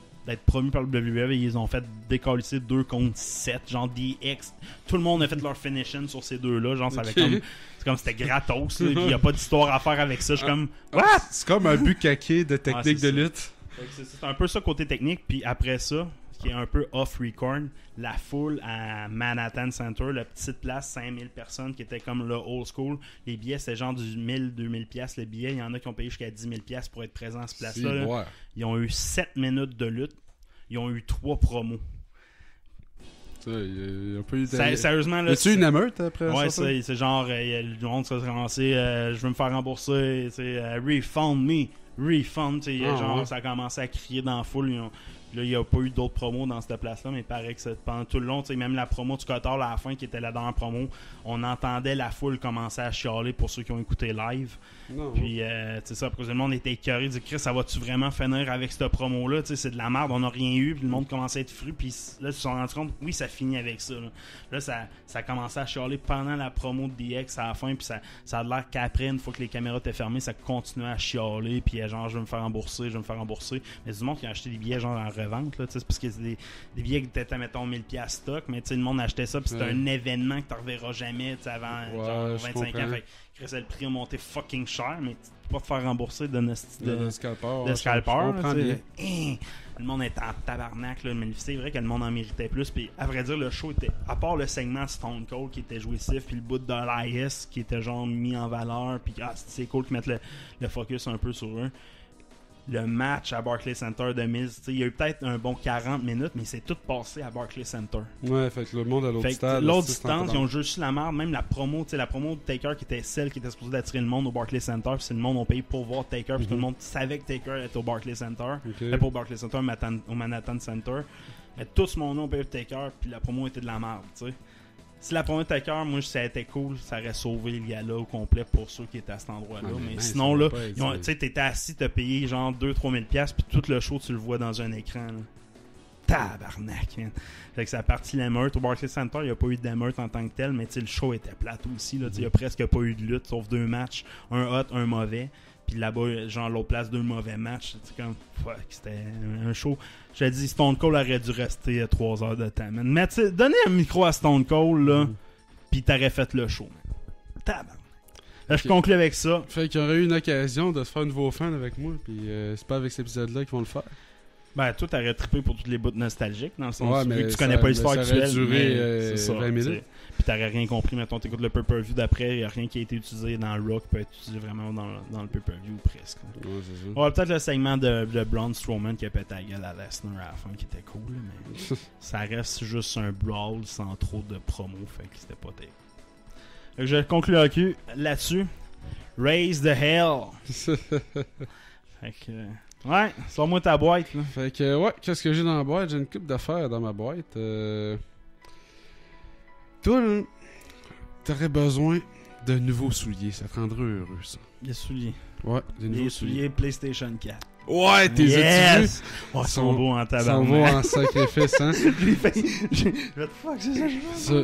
promu par le WWE, ils ont fait décalisser 2 contre 7, genre DX. Tout le monde a fait leur finishing sur ces deux-là, genre ça avait comme. C'est comme c'était gratos, il n'y a pas d'histoire à faire avec ça. Je suis comme. What? C'est comme un but caqué de technique de lutte. C'est un peu ça côté technique, puis après ça, qui est un peu off-record, la foule à Manhattan Center, la petite place, 5000 personnes, qui était comme le old school. Les billets, c'était genre du 1000-2000$ les billets. Il y en a qui ont payé jusqu'à 10 000$ pour être présents à ce place-là. Là. Ils ont eu 7 minutes de lutte. Ils ont eu 3 promos. Sérieusement, là. As-tu une émeute après ça? Ouais, c'est genre, le monde se commencé, je veux me faire rembourser, refund me. Refund, genre, ça a commencé à crier dans la foule. Là, il n'y a pas eu d'autres promos dans cette place-là, mais il paraît que pendant tout le long, même la promo du Cotard à la fin, qui était la dernière promo, on entendait la foule commencer à chialer pour ceux qui ont écouté live. Non. Puis, tu sais, après, le monde était écœuré. Il dit, Chris, ça va-tu vraiment finir avec cette promo-là? Tu sais, c'est de la merde, on n'a rien eu. Puis le monde commençait à être fru. Puis là, ils se sont rendus compte, oui, ça finit avec ça. Là, ça a commencé à chialer pendant la promo de DX à la fin. Puis ça a l'air qu'après, une fois que les caméras étaient fermées, ça continuait à chialer. Puis genre, je vais me faire rembourser. Mais du monde qui a acheté des billets genre en revente, là, parce que c'est des billets qui étaient, mettons, 1000$ stock. Mais le monde achetait ça. Puis c'était un événement que tu ne reverras jamais avant genre 25 ans. Fait que le prix a monté fucking cher, mais tu peux pas te faire rembourser de scalper. Le monde était en tabarnak, là, mais c'est vrai que le monde en méritait plus. Puis à vrai dire, le show était, à part le segment Stone Cold qui était jouissif, puis le bout de l'AS qui était genre mis en valeur, puis c'est cool qu'ils mettent le focus un peu sur eux. Le match à Barclays Center de Miz, il y a eu peut-être un bon 40 minutes, mais c'est tout passé à Barclays Center. Ouais, fait que le monde à l'autre stade. L'autre distance, ils ont juste la merde. Même la promo de Taker qui était celle qui était supposée d'attirer le monde au Barclays Center, puis c'est le monde ont payé pour voir Taker, puis tout le monde savait que Taker était au Barclays Center. Pas au Barclays Center, au Manhattan Center. Mais tout ce monde-là ont payé pour Taker, puis la promo était de la merde, tu sais. Si la promo de Taker, moi, ça a été cool, ça aurait sauvé le gala au complet pour ceux qui étaient à cet endroit-là. Mais sinon, là, tu sais, t'étais assis, t'as payé genre 2-3 000$, puis tout le show, tu le vois dans un écran. Là. tabarnak, man. Fait que ça a parti l'émeute. Au Barclays Center, il n'y a pas eu d'émeute en tant que tel, mais le show était plate aussi. Il n'y a presque pas eu de lutte, sauf 2 matchs. Un hot, un mauvais. Puis là-bas, genre l'autre place, 2 mauvais matchs. C'est comme, fuck, c'était un show. Je te dis, Stone Cold aurait dû rester 3 heures de temps, man. Mais tu sais, donner un micro à Stone Cold, là, puis t'aurais fait le show, man. Tabarnak. Là, je conclue avec ça. Fait qu'il y aurait eu une occasion de se faire un nouveau fan avec moi, puis c'est pas avec cet épisode-là qu'ils vont le faire. Ben, toi, t'aurais trippé pour toutes les bouts nostalgiques, dans le sens où tu connais pas l'histoire actuelle. Ça aurait duré 20 minutes. Puis t'aurais rien compris. Mettons, t'écoutes le pay-per-view d'après, il y a rien qui a été utilisé dans le Raw qui peut être utilisé vraiment dans le pay-per-view, presque. Ouais, c'est ça. Ouais, peut-être le segment de Braun Strowman qui a pété la gueule à Lesnar à la fin, qui était cool, mais ça reste juste un brawl sans trop de promo, fait que c'était pas terrible. Fait que je conclue là-dessus. Raise the hell! Fait que... Ouais, sors-moi ta boîte, là. Fait que, ouais, qu'est-ce que j'ai dans la boîte? J'ai une couple d'affaires dans ma boîte. Toi, là, t'aurais besoin de nouveaux souliers. Ça te rendrait heureux, ça. Des souliers. Ouais, des nouveaux souliers. PlayStation 4. Ouais, t'es yes! Oh, ils sont beaux en tabarnak. Ils sont beaux en sacrifice, hein? Pour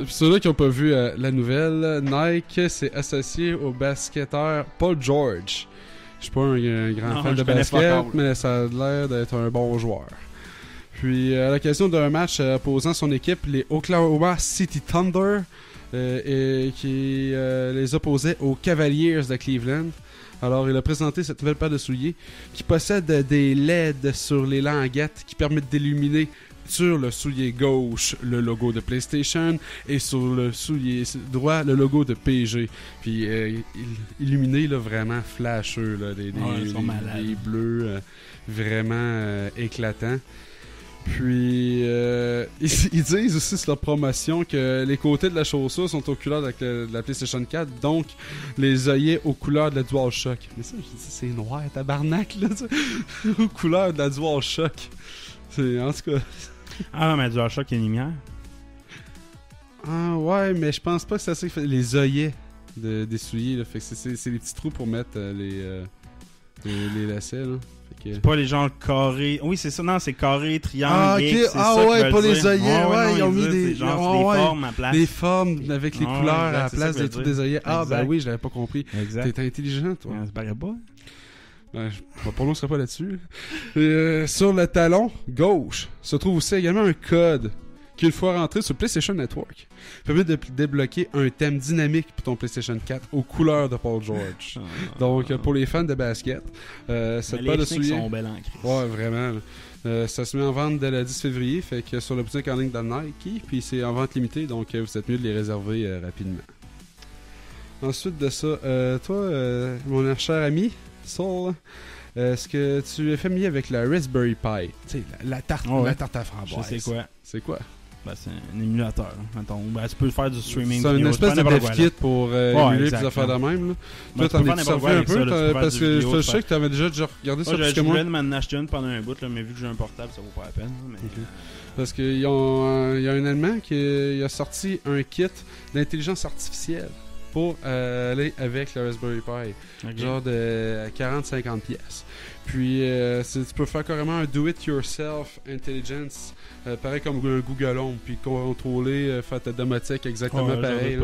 ceux-là qui n'ont pas vu la nouvelle, Nike s'est associé au basketteur Paul George. Je suis pas un grand fan de basket, mais ça a l'air d'être un bon joueur. Puis, à l'occasion d'un match opposant son équipe, les Oklahoma City Thunder, qui les opposait aux Cavaliers de Cleveland. Alors, il a présenté cette nouvelle paire de souliers qui possède des LED sur les languettes qui permettent d'illuminer sur le soulier gauche le logo de PlayStation et sur le soulier droit le logo de PG. Puis illuminé là, vraiment flasheux, là, des bleus vraiment éclatants. Puis ils disent aussi sur leur promotion que les côtés de la chaussure sont aux couleurs de la PlayStation 4, donc les œillets aux couleurs de la DualShock. Mais ça, je dis, c'est noir, tabarnak, là, aux couleurs de la DualShock. C'est, en tout cas... Ah, mais DualShock, il y a une lumière. Ah, ouais, mais je pense pas que c'est ça qui fait les œillets des souliers, là. Fait que c'est les petits trous pour mettre les lacets, là. C'est pas les genres carrés. Oui, c'est ça. Non, c'est carré, triangle, X, c'est ça ouais, pas les œillets. Ouais, ils ont mis des formes à place. Des formes avec les couleurs à la place des trous des œillets. Ah, ben oui, je l'avais pas compris. Exact. T'es intelligent, toi. Ça paraît pas. Pour nous, on sera pas là-dessus. Sur le talon gauche se trouve aussi également un code qui, une fois rentré sur PlayStation Network, permet de débloquer un thème dynamique pour ton PlayStation 4 aux couleurs de Paul George. Donc, pour les fans de basket, cette paire de souliers... sont belles en crise. Ouais, vraiment. Ça se met en vente dès le 10 février, fait que sur le boutique en ligne de Nike, puis c'est en vente limitée, donc vous êtes mieux de les réserver rapidement. Ensuite de ça, toi, mon cher ami, Saul, est-ce que tu es familier avec la Raspberry Pi? Tu sais, la tarte à framboise. Je sais quoi. C'est quoi? Ben, c'est un émulateur. Tu peux faire du streaming. C'est une espèce de dev kit pour émuler des affaires de même. Là. Toi, t'en es servi un peu parce que je sais que t'avais déjà regardé ça plus que moi. Je voulais m'en acheter une pendant un bout, là, mais vu que j'ai un portable, ça vaut pas la peine. Mais... Parce qu'il y a un Allemand qui a sorti un kit d'intelligence artificielle pour aller avec la Raspberry Pi. Genre de 40-50 pièces. Puis, tu peux faire carrément un do-it-yourself intelligence, pareil comme un Google Home, puis contrôler, faire ta domotique exactement pareil.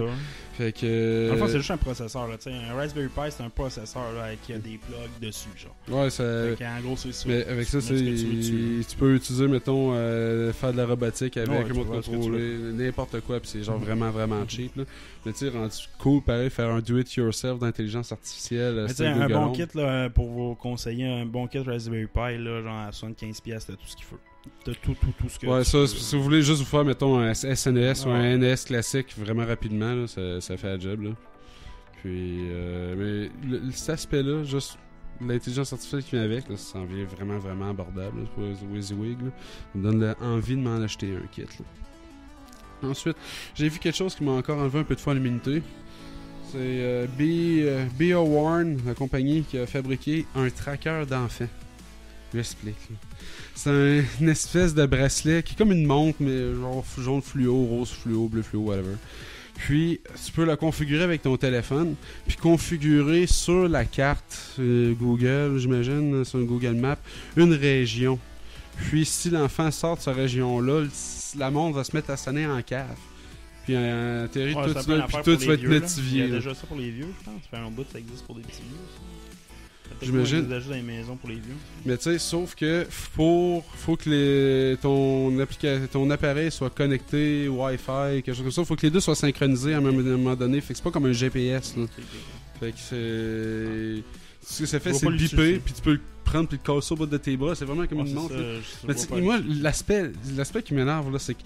Fait que... Enfin, c'est juste un processeur. Là, un Raspberry Pi, c'est un processeur là, avec des plugs dessus. Genre. Ouais, ça... En gros, c'est ça. Mais avec ça, tu peux utiliser, mettons, faire de la robotique avec un mode contrôlé, n'importe quoi, puis c'est genre vraiment, vraiment cheap. Là. Mais tu sais, rendu cool, pareil, faire un do-it-yourself d'intelligence artificielle. Mais un bon kit, là, pour vous conseiller, un bon kit Raspberry Pi, là, genre à 75$, t'as tout ce qu'il faut. T'as tout ce que ouais, ça, si vous voulez juste vous faire, mettons, un SNES ou un NES classique vraiment rapidement, là, ça fait la job. Là. Puis, mais cet aspect-là, juste l'intelligence artificielle qui vient avec, là, ça en vient vraiment, vraiment abordable là, pour WYSIWYG. Ça me donne envie de m'en acheter un kit. Là. Ensuite, j'ai vu quelque chose qui m'a encore enlevé un peu de foi à l'humanité. C'est BioWarn, la compagnie qui a fabriqué un tracker d'enfants. J'explique. C'est une espèce de bracelet qui est comme une montre, mais genre jaune fluo, rose fluo, bleu fluo, whatever. Puis, tu peux la configurer avec ton téléphone, puis configurer sur la carte Google, j'imagine, sur une Google Maps, une région. Puis si l'enfant sort de cette région-là, la montre va se mettre à sonner en cave. Puis en théorie, Ouais, tout c'est un ça, peu une puis affaire tout pour va les être vieux, là. notifié. Il y a là. déjà ça pour les vieux, je pense. Ça fait un bout que ça existe pour des petits vieux. Ça. J'imagine. Ça existe déjà dans les maisons pour les vieux. Mais tu sais, sauf que faut que ton appareil soit connecté, Wi-Fi, quelque chose comme ça. Faut que les deux soient synchronisés à un moment donné. Fait que c'est pas comme un GPS. Là. Fait que c'est... Ce que ça fait, Je c'est vois le pas biper, l'utilité. puis tu peux le prendre puis le casser au bout de tes bras. C'est vraiment comme une montre. là. Mais tu sais, moi, l'aspect qui m'énerve, là, c'est que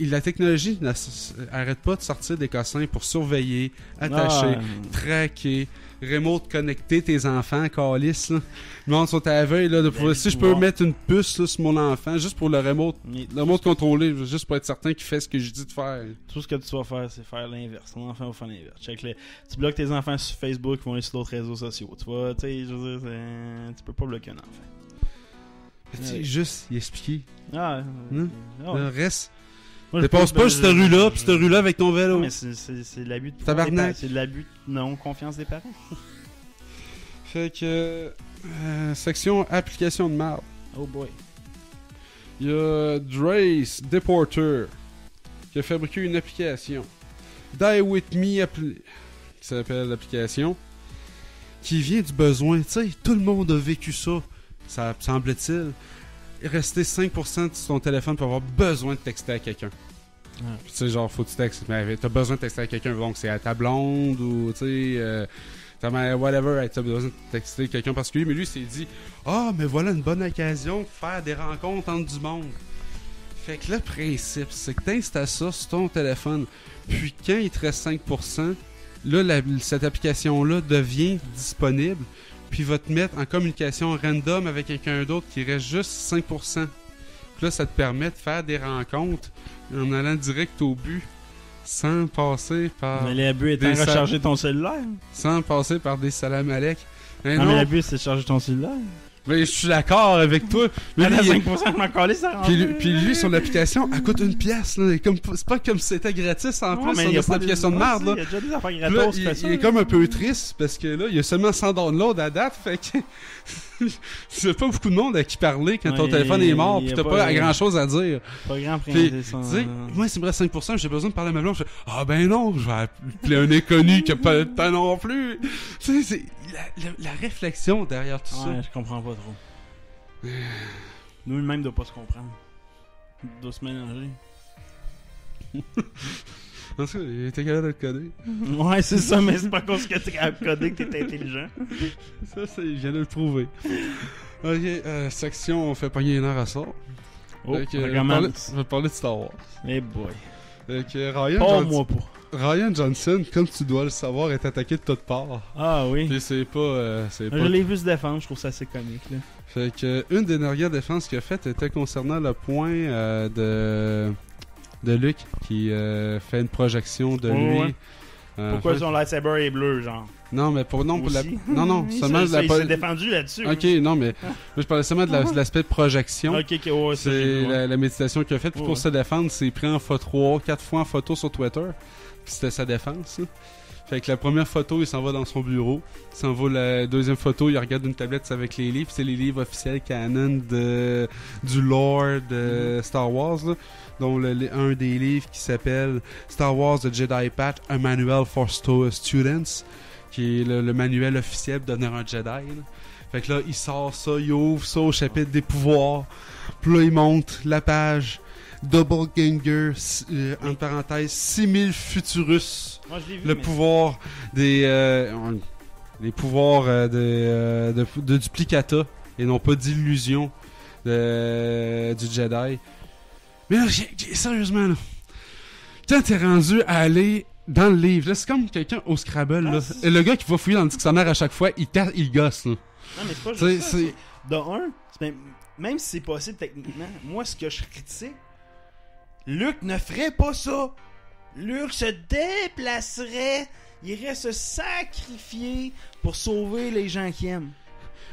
la technologie n'arrête pas de sortir des cossins pour surveiller, attacher, traquer, remote connecter tes enfants, calice, là. Le monde sont à la veille, là, de pouvoir, si je peux mettre une puce là, sur mon enfant, juste pour le remote contrôler, juste pour être certain qu'il fait ce que je dis de faire. Tout ce que tu vas faire, c'est faire l'inverse. Ton enfant va faire l'inverse. Tu bloques tes enfants sur Facebook, ils vont aller sur d'autres réseaux sociaux. Tu vois, tu sais, je veux dire, tu peux pas bloquer un enfant. Tu sais, juste y expliquer. Ah, Le reste, Moi, je dépasse peux- pas cette rue-là, puis cette rue-là avec ton vélo. Mais c'est l'abus de Tabarnak. C'est l'abus de non-confiance des parents. Fait que... section application de marde. Oh boy. Il y a Drace Deporter qui a fabriqué une application. Die With Me qui s'appelle l'application. Qui vient du besoin. Tu sais, tout le monde a vécu ça. Ça semble-t-il. Rester 5% de ton téléphone pour avoir besoin de texter à quelqu'un. Ouais. Tu sais, genre, faut que tu textes. Mais t'as besoin de texter à quelqu'un. Donc, c'est à ta blonde ou, tu sais... whatever, t'as besoin de texter quelqu'un particulier, mais lui il s'est dit mais voilà une bonne occasion de faire des rencontres entre du monde. Fait que le principe, c'est que t'installes ça sur ton téléphone, puis quand il te reste 5%, là cette application-là devient disponible, puis va te mettre en communication random avec quelqu'un d'autre qui reste juste 5%. Puis là, ça te permet de faire des rencontres en allant direct au but. Sans passer par... Mais l'abus étant des recharger ton cellulaire. Sans passer par des salam alek. Mais Non, non, mais l'abus, c'est de charger ton cellulaire. mais je suis d'accord avec toi. Mais Mais lui, à il- 5%, je m'en calais, ça rentre. puis lui, sur l'application, elle coûte une pièce. Là. C'est pas comme si c'était gratis en plus il y a sur pas l'application de marde. Il y Là. a déjà des affaires Puis là, gratos, il, fait ça. il est comme un peu triste parce que là, il y a seulement 100 downloads à date. Fait que c'est pas beaucoup de monde à qui parler quand ton Ouais, téléphone est mort il y pis a t'as pas- pas grand chose à dire. Pas grand Puis, prix. tu sais, moi, s'il me reste 5%, j'ai besoin de parler à ma blonde. Je fais, ben non, je vais appeler un inconnu qui a pas le temps non plus. Tu sais, c'est la réflexion derrière tout Ouais, je comprends pas trop. Nous-mêmes, doit pas se comprendre. Il doit se mélanger. ça. En tout cas, il était capable de le coder. Ouais, c'est ça, mais c'est pas cause que t'es capable de coder que t'es intelligent. Ça, il vient de le prouver. Ok, section, on fait pogner une heure à ça. Oh, Fait que, on je commence. vais parler de Star Wars. Eh boy. Fait que Ryan, Pas moi pas. Ryan Johnson, comme tu dois le savoir, est attaqué de toutes parts. Ah oui. Puis c'est pas... Je l'ai vu se défendre, je trouve ça assez comique. Là. Fait que une des dernières défenses qu'il a faites était concernant le point de Luke qui fait une projection de lui. Ouais. Pourquoi fait- son lightsaber est bleu, genre? Non, mais pour la... Aussi? Non, Il seulement s'est- il s'est défendu là-dessus. Ok, non, mais moi, je parlais seulement de l'aspect de projection. Ok, ouais, ça, j'ai C'est vu, ouais. la méditation qu'il a faite. Puis Ouais, pour ouais. se défendre, c'est pris en photo 3-4 fois en photo sur Twitter. Puis c'était sa défense. Là. Fait que la première photo, il s'en va dans son bureau. Il s'en va la deuxième photo, il regarde une tablette avec les livres. C'est les livres officiels canon du lore de Star Wars. Là, dont un des livres qui s'appelle Star Wars The Jedi Path, A Manual for Students, qui est le manuel officiel pour devenir un Jedi. Là. Fait que là, il sort ça, il ouvre ça au chapitre des pouvoirs. Puis là, il monte la page Doppelganger, entre parenthèses, 6000 Futurus. Moi, je l'ai vu. Le mais- pouvoir des... les pouvoirs de duplicata et non pas d'illusion du Jedi. Mais là, sérieusement, là, quand t'es rendu à aller dans le livre, là, c'est comme quelqu'un au Scrabble, là. c'est- Et le gars qui va fouiller dans le dictionnaire à chaque fois, il gosse, là. Non, mais c'est pas Tu sais, juste ça. c'est- De un, même si c'est possible techniquement, moi, ce que je critique, Luke ne ferait pas ça. Luke se déplacerait, il irait se sacrifier pour sauver les gens qui aiment.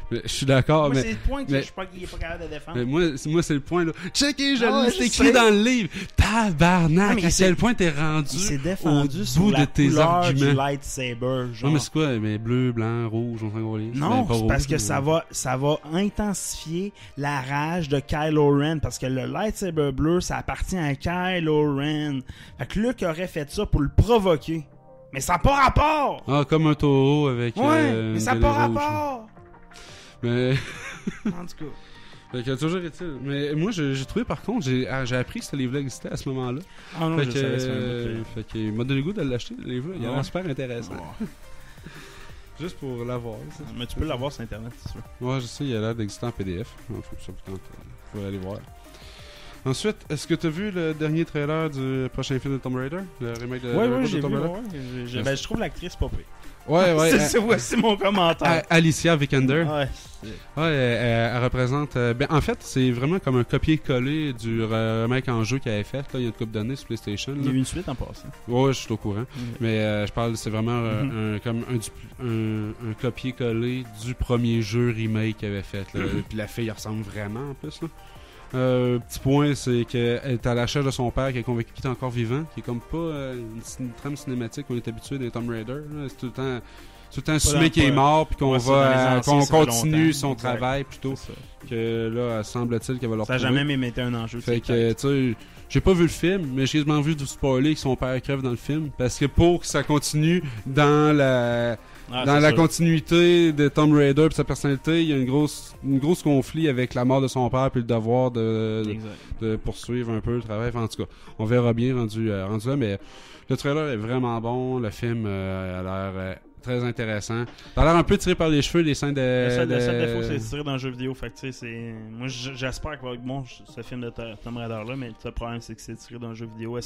Mais je suis d'accord, Moi, mais... c'est le point que mais- je suis pas, qu'il est pas capable de défendre. Mais moi, c'est le point, là. Checkez, Ah ouais, c'est je écrit sais. dans le livre. Tabarnak, Ah, mais à il s'est- quel point t'es rendu Il s'est défendu au sur bout la de tes couleur arguments. du lightsaber. Genre. Non, mais c'est quoi? Mais bleu, blanc, rouge, on s'en va Non, c'est parce que ça va intensifier la rage de Kylo Ren. Parce que le lightsaber bleu, ça appartient à Kylo Ren. Fait que Luke aurait fait ça pour le provoquer. Mais ça n'a pas rapport! Ah, comme un taureau avec... Ouais, une mais ça n'a délai pas rouge. rapport! Mais... En tout cas. Fait que toujours est-il. Mais moi, j'ai trouvé, par contre, j'ai appris que ce livre-là existait à ce moment-là. Ah non, Fait je que, savais ça. fait que il m'a donné le goût de l'acheter, le livre-là. Il a Ouais. l'air super intéressant. Ouais. Juste pour l'avoir. ça. Mais tu peux l'avoir sur Internet, si tu veux. Ouais, je sais, il a l'air d'exister en PDF. Donc, ça vous tente, vous pourrez aller voir. Ensuite, est-ce que tu as vu le dernier trailer du prochain film de Tomb Raider? Le remake de, Ouais, de j'ai vu. Tomb Raider? Ben, je trouve l'actrice pas pire. Ouais, ouais. C'est mon commentaire. Alicia Vikander. Ouais. Ouais, elle représente... ben, en fait, c'est vraiment comme un copier-coller du remake en jeu qu'elle avait fait là, il y a une couple d'années sur PlayStation. Il y a eu une suite en passant. Ouais, je suis au courant. Mm. Mais je parle, c'est vraiment comme un copier-coller du premier jeu remake qu'elle avait fait. Là. Puis la fille ressemble vraiment en plus. Là. Petit point, c'est qu'elle est à la recherche de son père qui est convaincu qu'il est encore vivant, qui est comme pas une trame cinématique qu'on est habitué des Tomb Raider. Là. C'est tout le temps assumé qu'il est mort puis qu'on Ouais, ça, dans les anciens, qu'on ça fait continue longtemps. son Exact. travail plutôt C'est ça. que là semble-t-il qu'elle va leur Ça n'a retrouver. jamais même été un enjeu. Fait que, tu sais, j'ai pas vu le film, mais j'ai quasiment vu du spoiler que son père crève dans le film. Parce que pour que ça continue dans la continuité de Tomb Raider et sa personnalité, il y a une grosse conflit avec la mort de son père puis le devoir de poursuivre un peu le travail. Enfin, en tout cas, on verra bien rendu là, mais le trailer est vraiment bon. Le film a l'air très intéressant. Ça a l'air un peu tiré par les cheveux, les scènes de... Le seul défaut, c'est tiré dans le jeu vidéo. Fait que, tu sais, moi, j'espère qu'il va être bon, ce film de Tomb Raider-là, mais le problème, c'est que c'est tiré dans le jeu vidéo.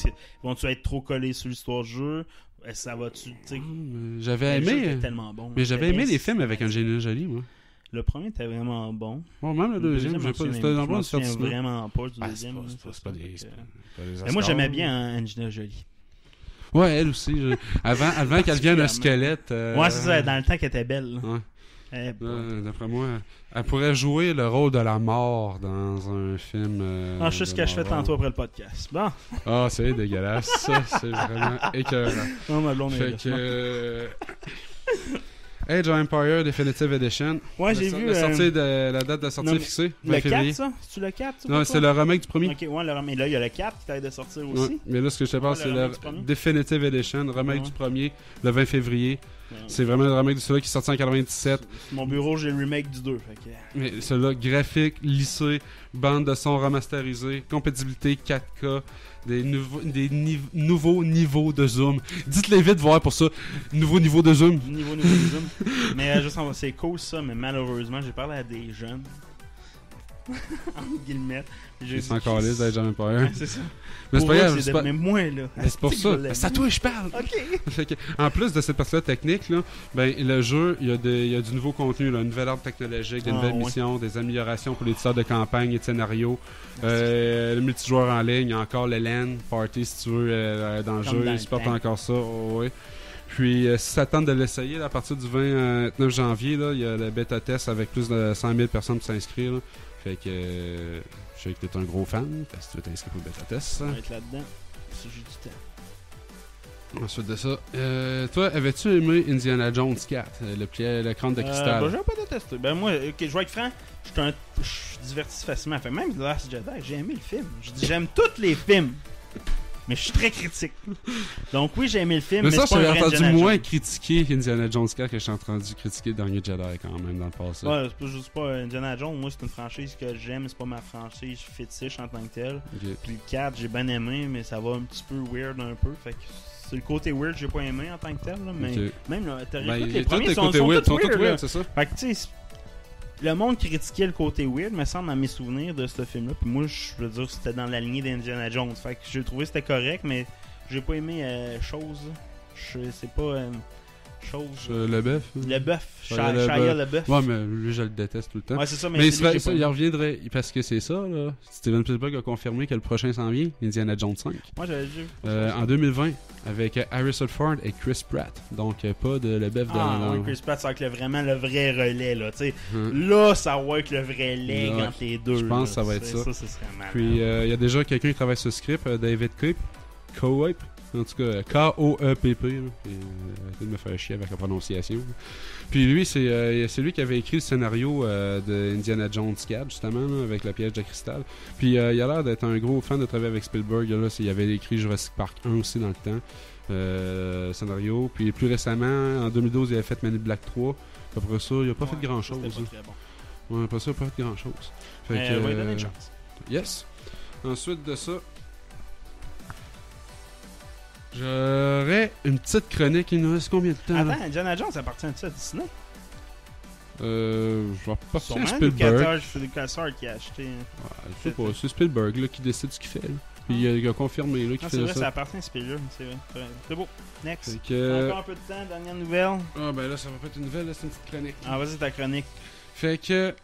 Vont-tu être trop collés sur l'histoire du jeu? Est-ce que ça va-tu, tu sais... J'avais Le jeu aimé... était tellement bon. Mais j'avais C'était aimé bien les films avec Angelina Jolie, moi. Le premier était vraiment bon. Bon, même le deuxième, j'ai pas... C'était dans je m'en le souviens sorti. vraiment pas du Ah, deuxième. c'est pas des Mais moi, j'aimais Oscars. bien Angelina Jolie. Ouais, elle aussi. Avant qu'elle devienne un squelette. Ouais, c'est ça, dans le temps qu'elle était belle. Là. Ouais. D'après moi, elle pourrait jouer le rôle de la mort dans un film. Non, je sais ce que je fais tantôt après le podcast. Bon. Ah, c'est dégueulasse. Ça, c'est vraiment écœurant. Non, ma blonde est Fait là. que. Age of Empire Definitive Edition. Ouais, j'ai vu. La date de sortie non, est fixée. Le 20 février. 4, ça? C'est-tu le 4? Non, c'est le remake du premier. Ok, ouais, mais là, il y a le 4 qui t'aide de sortir aussi. Ouais, mais là, ce que je te parle, Ouais, c'est le le remake du premier. Definitive Edition, le remake Ouais. du premier, le 20 février. Ouais. C'est vraiment le remake de celui-là qui est sorti en 97. Sur mon bureau, j'ai le remake du 2. Fait que... Mais celui-là, graphique, lissé, bande de son remasterisée, compatibilité 4K, des nouveaux niveaux de zoom. Dites-les vite voir pour ça. Nouveau niveau de zoom. Niveau de zoom. Mais c'est cool ça, mais malheureusement, j'ai parlé à des jeunes. En guillemets. Ils sont encore là, j'avais jamais pas eu. Ouais, c'est ça. Mais c'est Pour pas eux, grave, c'est pas... Mais moi, là. Mais c'est pour ça. C'est à toi que je parle. Ok. Fait que, en plus de cette partie-là technique, là, ben, le jeu, il y a du nouveau contenu, là, une nouvelle arme technologique, des nouvelles missions, des améliorations pour les tueurs de campagne et de scénario. Le multijoueur en ligne, il y a encore le LAN party si tu veux dans le Comme jeu, dans il le supporte temps. encore ça. Ouais. Puis si ça tente de l'essayer, là, à partir du 29 janvier, là, il y a le bêta test avec plus de 100 000 personnes pour s'inscrire. Là. Fait que je sais que t'es un gros fan, parce que tu veux t'inscrire pour le bêta test. On va être là-dedans. Si j'ai du temps. Ensuite de ça, toi, avais-tu aimé Indiana Jones 4, le crâne de cristal? J'ai pas détesté. Ben moi, je vais être franc, je suis diverti facilement. Fait même The Last Jedi, j'ai aimé le film. Je dis j'aime tous les films. Mais je suis très critique. Donc oui, j'ai aimé le film, mais mais ça, c'est pas un j'avais vrai entendu Indiana moins Jones. critiquer Indiana Jones 4 que j'ai entendu critiquer le dernier Jedi quand même dans le passé. Ouais, c'est pas Indiana Jones. Moi, c'est une franchise que j'aime. C'est pas ma franchise fétiche en tant que telle. Ok. Puis le 4, j'ai bien aimé, mais ça va un petit peu weird un peu. Fait que c'est le côté weird que j'ai pas aimé en tant que tel. Là, mais Ok. même là, t'as Ben, les tous premiers les sont côtés tous weird, sont tous weird. weird, Là. c'est ça? Fait que tu sais, le monde critiquait le côté weird, me semble, dans mes souvenirs de ce film-là. Puis moi, je veux dire, c'était dans la lignée d'Indiana Jones. Fait que j'ai trouvé que c'était correct, mais j'ai pas aimé chose. C'est pas chose. Le bœuf. Le bœuf. Shia Shia LaBeouf. Ouais, mais lui, je le déteste tout le temps. Ouais, c'est ça, mais c'est lui que j'ai pas il aimé. reviendrait, parce que c'est ça, là. Steven Spielberg a confirmé que le prochain s'en vient, Indiana Jones 5. Moi, j'avais vu. En 2020. avec Harrison Ford et Chris Pratt. Donc, pas de le bœuf de oui, Chris Pratt, ça va être vraiment le vrai relais, là, tu sais. Là, ça va être le vrai leg entre les deux. Je pense que ça va être ça. Ça serait malade. Puis, il y a déjà quelqu'un qui travaille sur le script, David Coep. En tout cas, K-O-E-P-P. Arrêtez de me faire chier avec la prononciation. Puis lui, c'est lui qui avait écrit le scénario de Indiana Jones 4, justement, là, avec le piège de cristal. Puis il a l'air d'être un gros fan de travailler avec Spielberg. Là, il avait écrit Jurassic Park 1 aussi dans le temps. Scénario. Puis plus récemment, en 2012, il avait fait Man in Black 3. Après ça, il n'a pas fait grand-chose. C'était pas très bon. Ouais, après ça, il n'a pas fait grand-chose. On va lui donner une chance. Yes. Ensuite de ça... J'aurais une petite chronique. Il nous reste combien de temps? Attends, là? Indiana Jones appartient à Disney? Je vais pas Sûrement Spielberg. Lucas qui a acheté. Ouais, je sais pas, c'est Spielberg là, qui décide ce qu'il fait. Là. Puis il a confirmé là, qu'il c'est fait vrai, ça. ça appartient à Spielberg, c'est vrai. C'est beau. Next. Fait que... Encore un peu de temps, dernière nouvelle. Ah ben là, ça va pas être une nouvelle, là, c'est une petite chronique. Ah, vas-y, ta chronique. Fait que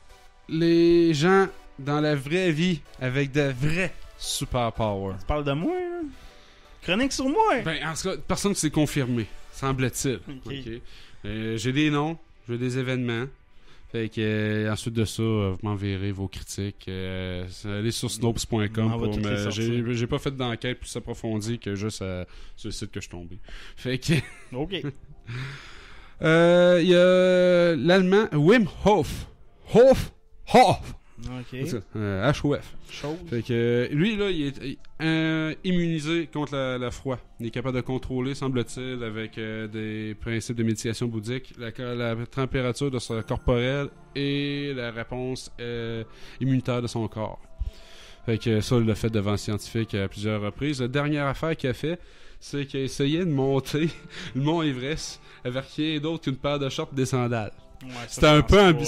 les gens dans la vraie vie avec de vrais super powers. Tu parles de moi, là? Chronique sur moi! Ben, en tout cas, personne ne s'est confirmé, semble-t-il. Ok. J'ai des noms, j'ai des événements. Fait que ensuite de ça, vous m'enverrez vos critiques. Allez sur snopes.com. J'ai pas fait d'enquête plus approfondie que juste sur le site que je suis tombé. Fait que. Ok. Il y a l'allemand Wim Hof. Hof. Ok. HOF. Chose. Fait que lui, là, il est immunisé contre la froid. Il est capable de contrôler, semble-t-il, avec des principes de méditation bouddhique, la température de son corporel et la réponse immunitaire de son corps. Fait que ça, il l'a fait devant scientifique à plusieurs reprises. La dernière affaire qu'il a fait, c'est qu'il a essayé de monter le mont Everest avec rien d'autre qu'une paire de shorts et des sandales. Ouais, c'était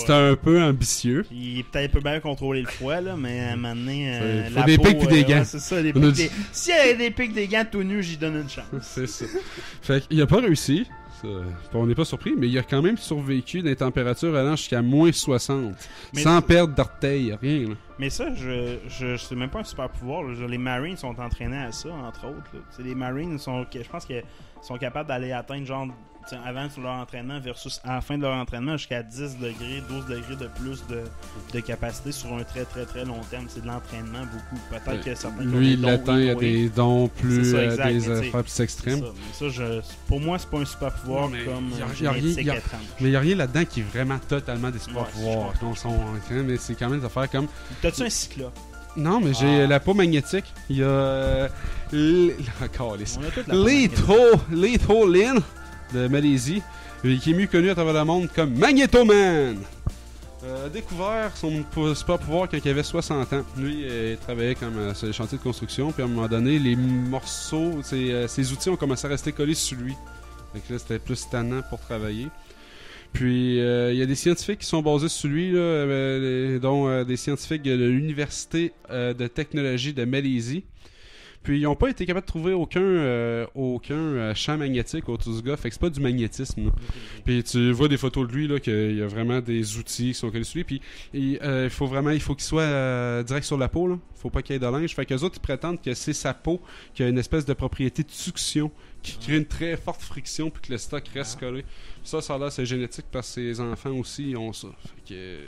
un peu ambitieux. Il peut-être bien contrôler le froid, là, mais à un moment donné, faut des pics et des gants. Ouais, c'est ça, des pics, s'il y avait des pics des gants tout nus, j'y donne une chance. C'est ça. Fait qu'il a pas réussi. Ça, on n'est pas surpris, mais il a quand même survécu des températures allant jusqu'à moins 60. Mais sans perdre d'orteil, rien. Là. Mais ça, c'est même pas un super pouvoir. Là. Les Marines sont entraînés à ça, entre autres. Les Marines, je pense qu'ils sont capables d'aller atteindre genre avant sur leur entraînement versus à la fin de leur entraînement jusqu'à 10 degrés, 12 degrés de plus de capacité sur un très très très long terme. C'est de l'entraînement beaucoup. Peut-être que certains lui, il atteint à des dons plus des affaires plus extrêmes. Ça, pour moi, c'est pas un super pouvoir comme génétique étrange. Mais il n'y a rien là-dedans qui est vraiment totalement des super pouvoirs. Mais c'est quand même des affaires comme... T'as-tu un cyclope? Non, mais j'ai la peau magnétique. Il y a... Encore Litho Lin de Malaisie, qui est mieux connu à travers le monde comme Magneto Man. Découvert son super pouvoir quand il avait 60 ans. Lui, il travaillait comme sur les chantiers de construction, puis à un moment donné, les morceaux, ses outils ont commencé à rester collés sur lui. Donc là, c'était plus tannant pour travailler. Puis, il y a des scientifiques qui sont basés sur lui, là, dont des scientifiques de l'Université de technologie de Malaisie. Puis ils n'ont pas été capables de trouver aucun champ magnétique autour du gars. Fait que c'est pas du magnétisme. Là. Puis tu vois des photos de lui là qu'il y a vraiment des outils qui sont collés sur lui. Puis il faut qu'il soit direct sur la peau. Là. Faut pas qu'il y ait de linge. Fait qu'eux autres ils prétendent que c'est sa peau qui a une espèce de propriété de succion qui crée une très forte friction puis que le stock reste collé. Ça a l'air c'est génétique parce que ses enfants aussi ils ont ça. Fait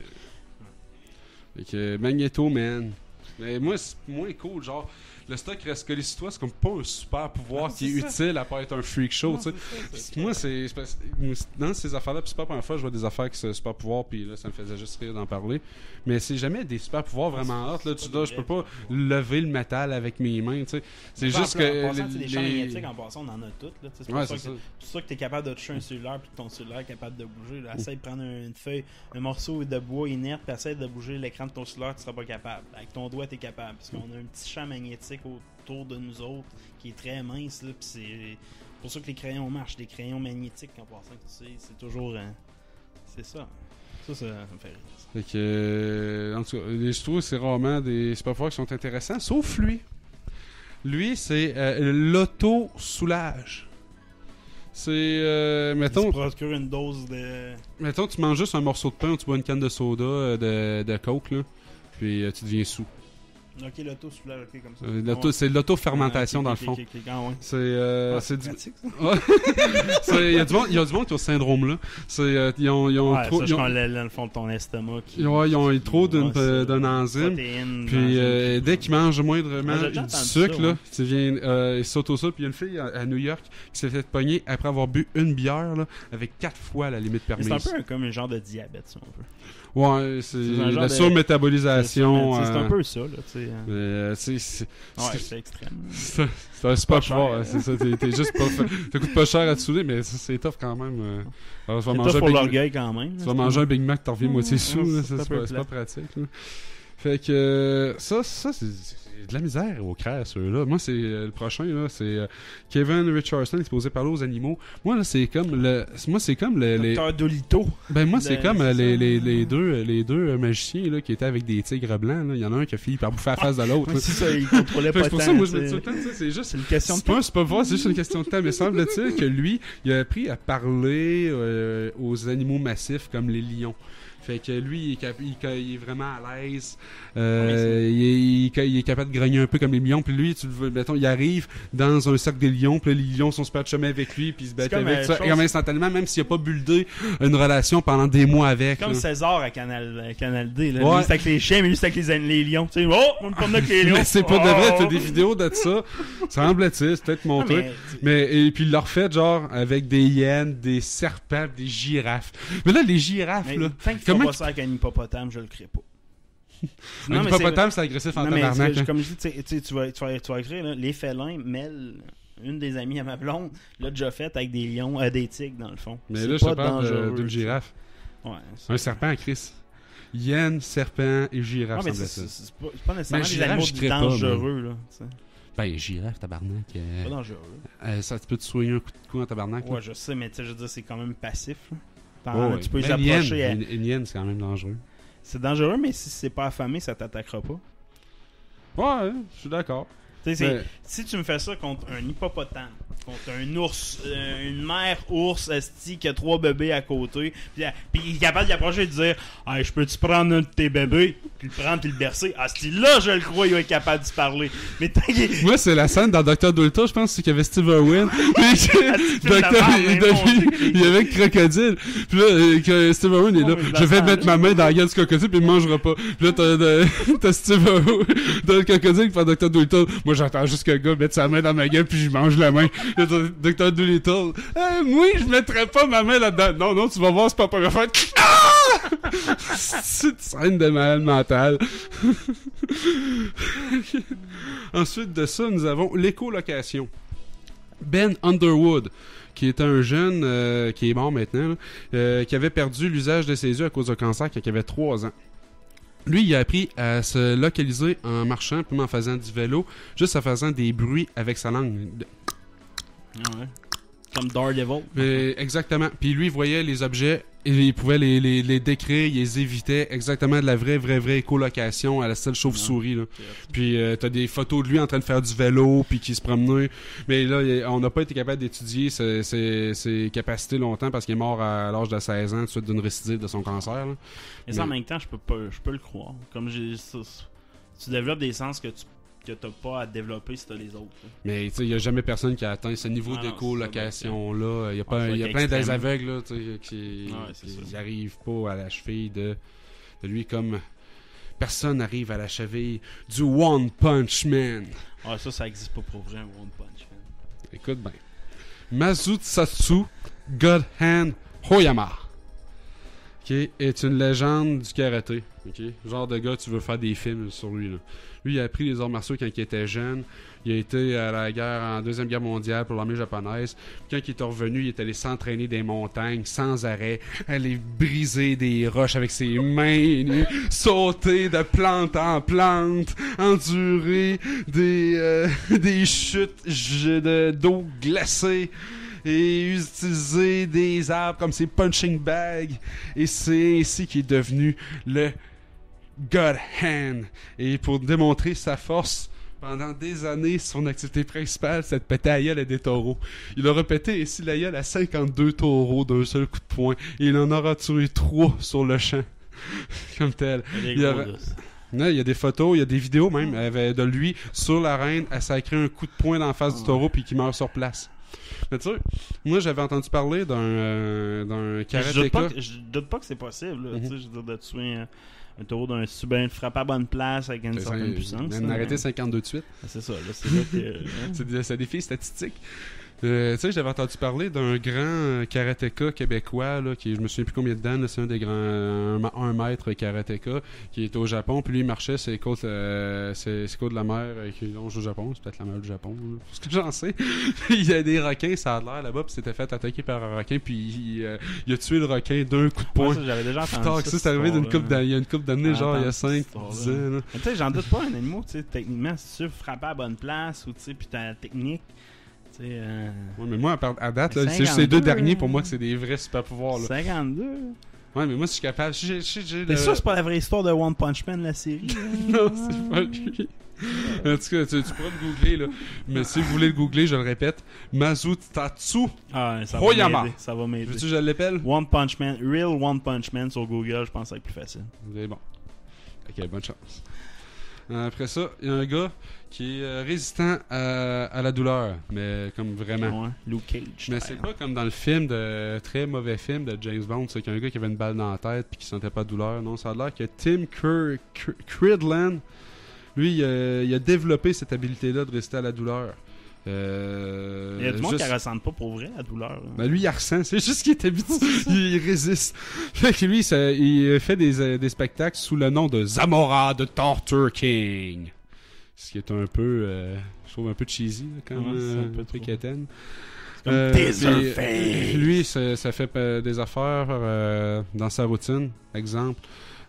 que Magneto Man. Mais moi c'est moins cool genre. Le stock reste collé sur toi, c'est comme pas un super pouvoir qui est utile à part être un freak show. Moi, c'est dans ces affaires-là, puis c'est pas la première fois que je vois des affaires qui sont super pouvoirs, puis là, ça me faisait juste rire d'en parler. Mais c'est jamais des super pouvoirs vraiment hot. Là, je peux pas lever le métal avec mes mains. T'sais. C'est juste que. En passant, les champs magnétiques, en passant, on en a toutes. C'est pour ça que tu es capable de toucher un cellulaire, puis que ton cellulaire est capable de bouger. Là. Essaye de prendre une feuille, un morceau de bois inerte, puis essaye de bouger l'écran de ton cellulaire, tu seras pas capable. Avec ton doigt, tu es capable. Parce qu'on a un petit champ magnétique autour de nous autres qui est très mince là, pis c'est pour ça que les crayons marchent, des crayons magnétiques en passant, tu sais, c'est toujours c'est ça me fait rire. Fait que en tout cas, je trouve que c'est rarement des super pouvoirs qui sont intéressants, sauf lui c'est l'auto-soulage. C'est mettons tu procures une dose de mettons tu manges juste un morceau de pain ou tu bois une canne de soda de coke là, puis tu deviens sous. Ok, l'auto-soulage, ok, comme ça. C'est l'auto-fermentation, dans le fond. C'est du... Il y a du monde qui ont ce syndrome-là. Ils ont trop... Ça, le fond de ton estomac. Ils ont trop d'une enzyme. Puis dès qu'ils mangent moindrement du sucre, là, ils s'auto-soulent. Puis il y a une fille à New York qui s'est fait pogner après avoir bu une bière là, avec 4 fois la limite permise. C'est un peu comme un genre de diabète, si on veut. Ouais, c'est la surmétabolisation. C'est un peu ça, là, tu sais. C'est extrême. C'est pas fort, c'est ça. T'es juste pas fait. Ça coûte pas cher à te saouler, mais c'est tough quand même. C'est tough pour l'orgueil quand même. Tu vas manger un Big Mac, t'en reviens moitié sous, c'est pas pratique. Fait que ça c'est de la misère au crasse, là. Moi, c'est le prochain, là, c'est Kevin Richardson, il est supposé parler aux animaux. Moi, là, c'est comme les Dr. Dolittle. Ben, moi, c'est comme les deux magiciens, là, qui étaient avec des tigres blancs, là. Il y en a un qui a fini par bouffer la face de l'autre. C'est ça, il contrôlait pas tant. C'est pour ça, moi, je me dis tout le temps, c'est juste une question de temps. C'est pas voir, c'est juste une question de temps. Mais semble-t-il que lui, il a appris à parler aux animaux massifs comme les lions. Fait que lui, il est vraiment à l'aise. Il est capable de grogner un peu comme les lions. Puis lui, mettons, il arrive dans un cercle des lions. Puis les lions sont super chumés avec lui. Puis ils se battent avec ça. Et instantanément, même s'il n'a pas buildé une relation pendant des mois avec. Comme là. César à Canal D. Là. Ouais. Lui, c'est avec les chiens, mais lui, c'est avec les lions. Tu sais, on me promenait avec les lions. Mais c'est pas de vrai. T'as des vidéos de ça. Semble-t-il, c'est peut-être mon truc. Et puis il l'a refait genre avec des hyènes, des serpents, des girafes. Mais là, les girafes, là. Comment pas ça avec un hippopotame, je le crée pas. Un hippopotame, c'est agressif en tabarnak. Comme je dis, tu vas écrire, là, les félins mêlent une des amies à ma blonde, l'a déjà fait avec des lions, des tigres dans le fond. Mais là, je te parle d'une girafe. Ouais, un serpent, Chris. Hyène, serpent et girafe, semble-t-il. C'est pas nécessairement des animaux dangereux, là. T'sais. Ben, girafe, tabarnak. Pas dangereux. Ça peut te soigner un coup de cou en tabarnak. Ouais, je sais, mais tu sais, je veux dire, c'est quand même passif, là. Tu peux les approcher. Une hyène, c'est quand même dangereux. C'est dangereux, mais si c'est pas affamé, ça t'attaquera pas. Ouais, je suis d'accord. Si tu me fais ça contre un hippopotame, contre un ours, une mère ours esti qui a 3 bébés à côté, puis il est capable d'y approcher et de dire hey, je peux-tu prendre un de tes bébés, puis le prendre puis le bercer. À ce style-là, je le crois, il va être capable d'y parler. Mais moi, c'est la scène dans Dr. Dolittle, je pense, c'est qu'il y avait Steve Irwin. Il y avait un crocodile. Puis là, Steve Irwin est là. Je vais mettre ma main dans la gueule du crocodile, puis il ne mangera pas. Puis là, t'as Steve Irwin dans le crocodile qui fait Dr. Dolittle. Moi, j'entends juste qu'un gars mette sa main dans ma gueule, puis je mange la main. Dr. Dolittle. Moi, je mettrais pas ma main là-dedans. Non, tu vas voir, c'est pas pour faire. C'est une scène de malade mental. Ensuite de ça, nous avons l'écolocation. Ben Underwood, qui est un jeune qui est mort maintenant, qui avait perdu l'usage de ses yeux à cause d'un cancer quand il avait 3 ans. Lui, il a appris à se localiser en marchant, puis en faisant du vélo, juste en faisant des bruits avec sa langue. Ouais. Comme Daredevil. Exactement. Puis lui, il voyait les objets, et il pouvait les décrire, il les évitait exactement de la vraie écolocation à la style chauve-souris. Là. Puis t'as des photos de lui en train de faire du vélo, puis qui se promenait. Mais là, on n'a pas été capable d'étudier ses capacités longtemps parce qu'il est mort à l'âge de 16 ans, suite d'une récidive de son cancer. Là. Mais ça, en même temps, je peux le croire. Comme tu développes des sens que t'as pas à développer si t'as les autres. Là. Mais tu sais, il n'y a jamais personne qui a atteint ce niveau d'éco-location-là. Il y a plein d'aveugles là, qui n'arrivent pas à la cheville de lui comme personne n'arrive à la cheville du One Punch Man. Ah, ça existe pas pour vrai, un One Punch Man. Écoute bien. Mazutsatsu Godhand Hoyama. Okay, est une légende du karaté. Okay? Genre de gars, tu veux faire des films sur lui. Là. Lui, il a appris les arts martiaux quand il était jeune. Il a été à la guerre, en Deuxième Guerre mondiale pour l'armée japonaise. Puis quand il est revenu, il est allé s'entraîner des montagnes sans arrêt, aller briser des roches avec ses mains, sauter de plante en plante, endurer des chutes d'eau glacée. Et utiliser des arbres comme ses punching bags. Et c'est ainsi qu'il est devenu le God Hand. Et pour démontrer sa force, pendant des années, son activité principale, c'est de péter la gueule à des taureaux. Il aura pété ici la gueule à 52 taureaux d'un seul coup de poing. Et il en aura tué 3 sur le champ. Comme tel. Il y a des photos, il y a des vidéos même de lui sur l'arène à sacrer un coup de poing dans la face du taureau puis qui meurt sur place. Mais tu sais, moi j'avais entendu parler d'un karatéka. Je doute pas que c'est possible. Tu sais, je veux dire, de tuer un taureau d'un super frappe à bonne place avec une certaine puissance. Il a arrêté 52 de suite. C'est ça, là, c'est là que. C'est des défis statistiques. Tu sais, j'avais entendu parler d'un grand karatéka québécois, là, qui je me souviens plus combien de dan, c'est un des grands, un maître karatéka, qui est au Japon, puis lui il marchait ses côtes de la mer qui longe au Japon, c'est peut-être la mer du Japon, là, pour ce que j'en sais. Il y a des requins, ça a l'air là-bas, puis s'était fait attaquer par un requin, puis il a tué le requin d'un coup de poing. Ouais, ça, j'avais déjà entendu ça. C'est arrivé il y a une couple d'années, genre il y a 5-10 ans. Tu sais, j'en doute pas, un animal, tu sais, techniquement, si tu frappes à la bonne place, ou tu sais, puis ta technique. Ouais, mais moi, à date, là, c'est juste ces 2 derniers pour moi que c'est des vrais super pouvoirs. Là. 52. Ouais, mais moi, je suis capable. Mais ça, c'est pas la vraie histoire de One Punch Man, la série. Non, c'est pas lui. En tout cas, tu pourras le googler, là. Mais si vous voulez le googler, je le répète, Mazutatsu Hoyama. Ça va m'aider. Veux-tu que je l'appelle? One Punch Man, Real One Punch Man sur Google, je pense que ça va être plus facile. C'est bon. Ok, bonne chance. Après ça, il y a un gars qui est résistant à la douleur, mais comme vraiment. Ouais, Luke Cage. Mais c'est pas comme dans le film, très mauvais film de James Bond, c'est qu'il y a un gars qui avait une balle dans la tête et qui sentait pas de douleur. Non, ça a l'air que Tim Cridland, lui, il a développé cette habilité-là de résister à la douleur. Il y a du monde qui ne ressent pas pour vrai la douleur. Ben lui, il ressent. C'est juste qu'il est habitué. Il résiste. Fait que lui, il fait des spectacles sous le nom de Zamora de Torture King. Ce qui est un peu, je trouve un peu cheesy, là, quand même. C'est un peu triquetaine. Lui, ça fait des affaires dans sa routine. Exemple.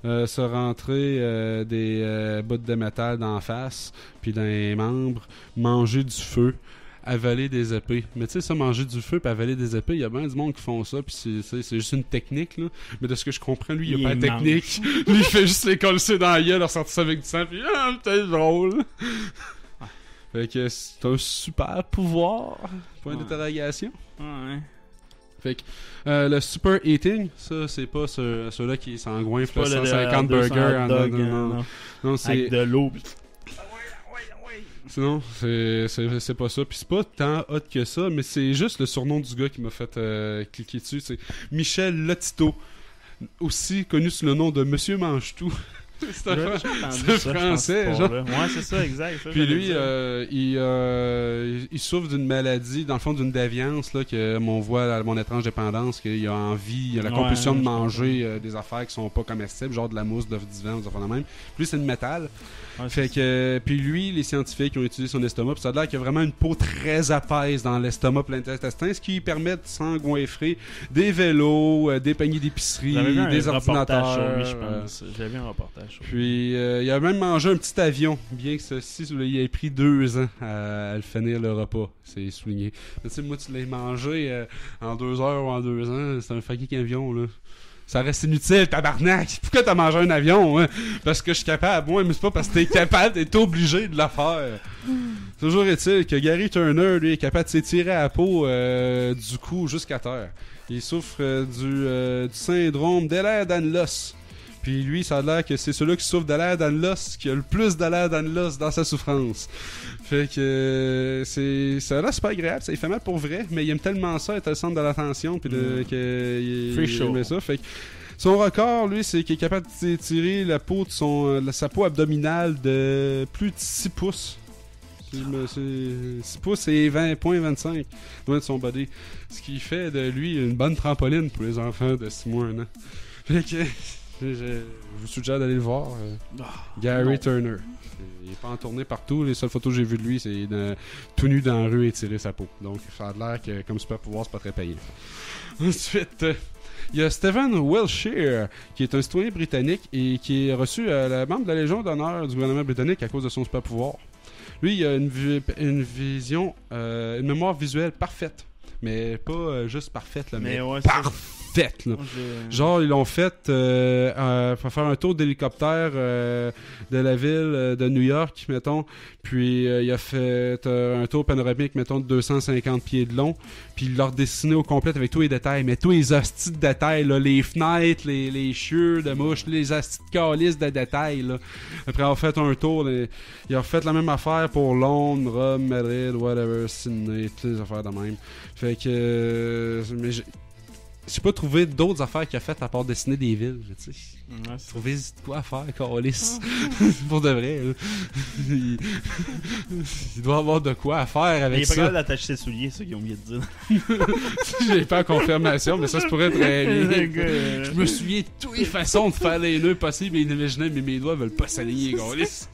Se rentrer des bouts de métal d'en face, puis dans les membres, manger du feu, avaler des épées. Mais tu sais, ça, manger du feu puis avaler des épées, il y a bien du monde qui font ça, puis c'est juste une technique, là. Mais de ce que je comprends, lui, il n'y a pas de technique. Lui, il fait juste les coller dans la gueule, leur sortir ça avec du sang, puis peut-être drôle. Fait que c'est un super pouvoir. Point d'interrogation. Ouais. Fait que le super eating, ça c'est pas ceux-là qui s'engouinflent 150 burgers non, c'est avec de l'eau. Sinon, c'est pas ça. Puis c'est pas tant hot que ça, mais c'est juste le surnom du gars qui m'a fait cliquer dessus. C'est Michel Lotito, aussi connu sous le nom de Monsieur Mange-Tout. C'est français, genre. Ouais, c'est ça, exact. Ça, puis lui, il souffre d'une maladie, dans le fond d'une déviance, là, que on voit à mon étrange dépendance, qu'il a envie, il a la compulsion de manger des affaires qui sont pas comestibles, genre de la mousse, d'œufs divin, des affaires de même. Puis lui, c'est une métal. Ouais, fait que, puis lui, les scientifiques ont étudié son estomac, puis ça a l'air qu'il y a vraiment une peau très apaise dans l'estomac et l'intestin, ce qui permet de s'engouffrer des vélos, des paniers d'épicerie, des ordinateurs. Sur lui, je pense. J'avais vu un reportage. Puis il a même mangé un petit avion, bien que ceci, il a pris 2 ans à le finir le repas. C'est souligné. Tu sais, moi, tu l'as mangé en 2 heures ou en 2 ans, c'est un fucking avion, là. Ça reste inutile, tabarnak. Pourquoi t'as mangé un avion, hein? Parce que je suis capable. Moi, mais c'est pas parce que t'es capable, t'es obligé de le faire. Toujours est-il que Gary Turner, lui, est capable de s'étirer à la peau du cou jusqu'à terre. Il souffre du syndrome d'Ehlers-Danlos. Puis lui, ça a l'air que c'est celui qui souffre d'Ehlers-Danlos qui a le plus d'Ehlers-Danlos dans sa souffrance. Fait que ça a l'air super agréable, ça il fait mal pour vrai, mais il aime tellement ça, être le centre de l'attention, puis qu'il aimait ça. Fait que son record, lui, c'est qu'il est capable de tirer la peau de sa peau abdominale de plus de 6 pouces. 6 pouces et 20.25 loin de son body. Ce qui fait de lui une bonne trampoline pour les enfants de 6 mois, 1 an. Fait que je vous suggère d'aller le voir. Gary Turner. Il est pas en tournée partout. Les seules photos que j'ai vues de lui, c'est tout nu dans la rue et tirer sa peau. Donc, ça a l'air que, comme super pouvoir, c'est pas très payant. Ensuite, il y a Stephen Wilshire, qui est un citoyen britannique et qui est reçu la membre de la Légion d'honneur du gouvernement britannique à cause de son super pouvoir. Lui, il a une vision, une mémoire visuelle parfaite. Mais pas juste parfaite, là, mais parfaite. fait, là. Genre, ils l'ont fait pour faire un tour d'hélicoptère de la ville de New York, mettons. Puis, il a fait un tour panoramique, mettons, de 250 pieds de long. Puis, il l'a redessiné au complet avec tous les détails. Mais tous les hosties de détails, là, les fenêtres, les chieux de mouches, les hosties de calices de détails, là. Après avoir fait un tour, il a fait la même affaire pour Londres, Rome, Madrid, whatever, Sydney, toutes les affaires de même. Fait que... mais j'ai pas trouvé d'autres affaires qu'il a faites à part dessiner des villes, tu sais. Ouais, trouver quoi faire, Carlis. Pour de vrai. Il doit avoir de quoi à faire avec ça. Il est pas capable d'attacher ses souliers, ça qu'ils ont oublié de dire. J'ai pas la confirmation, mais ça se pourrait très bien. Je me souviens de toutes les façons de faire les nœuds possibles et inimaginables, mais mes doigts veulent pas s'aligner, Carlis.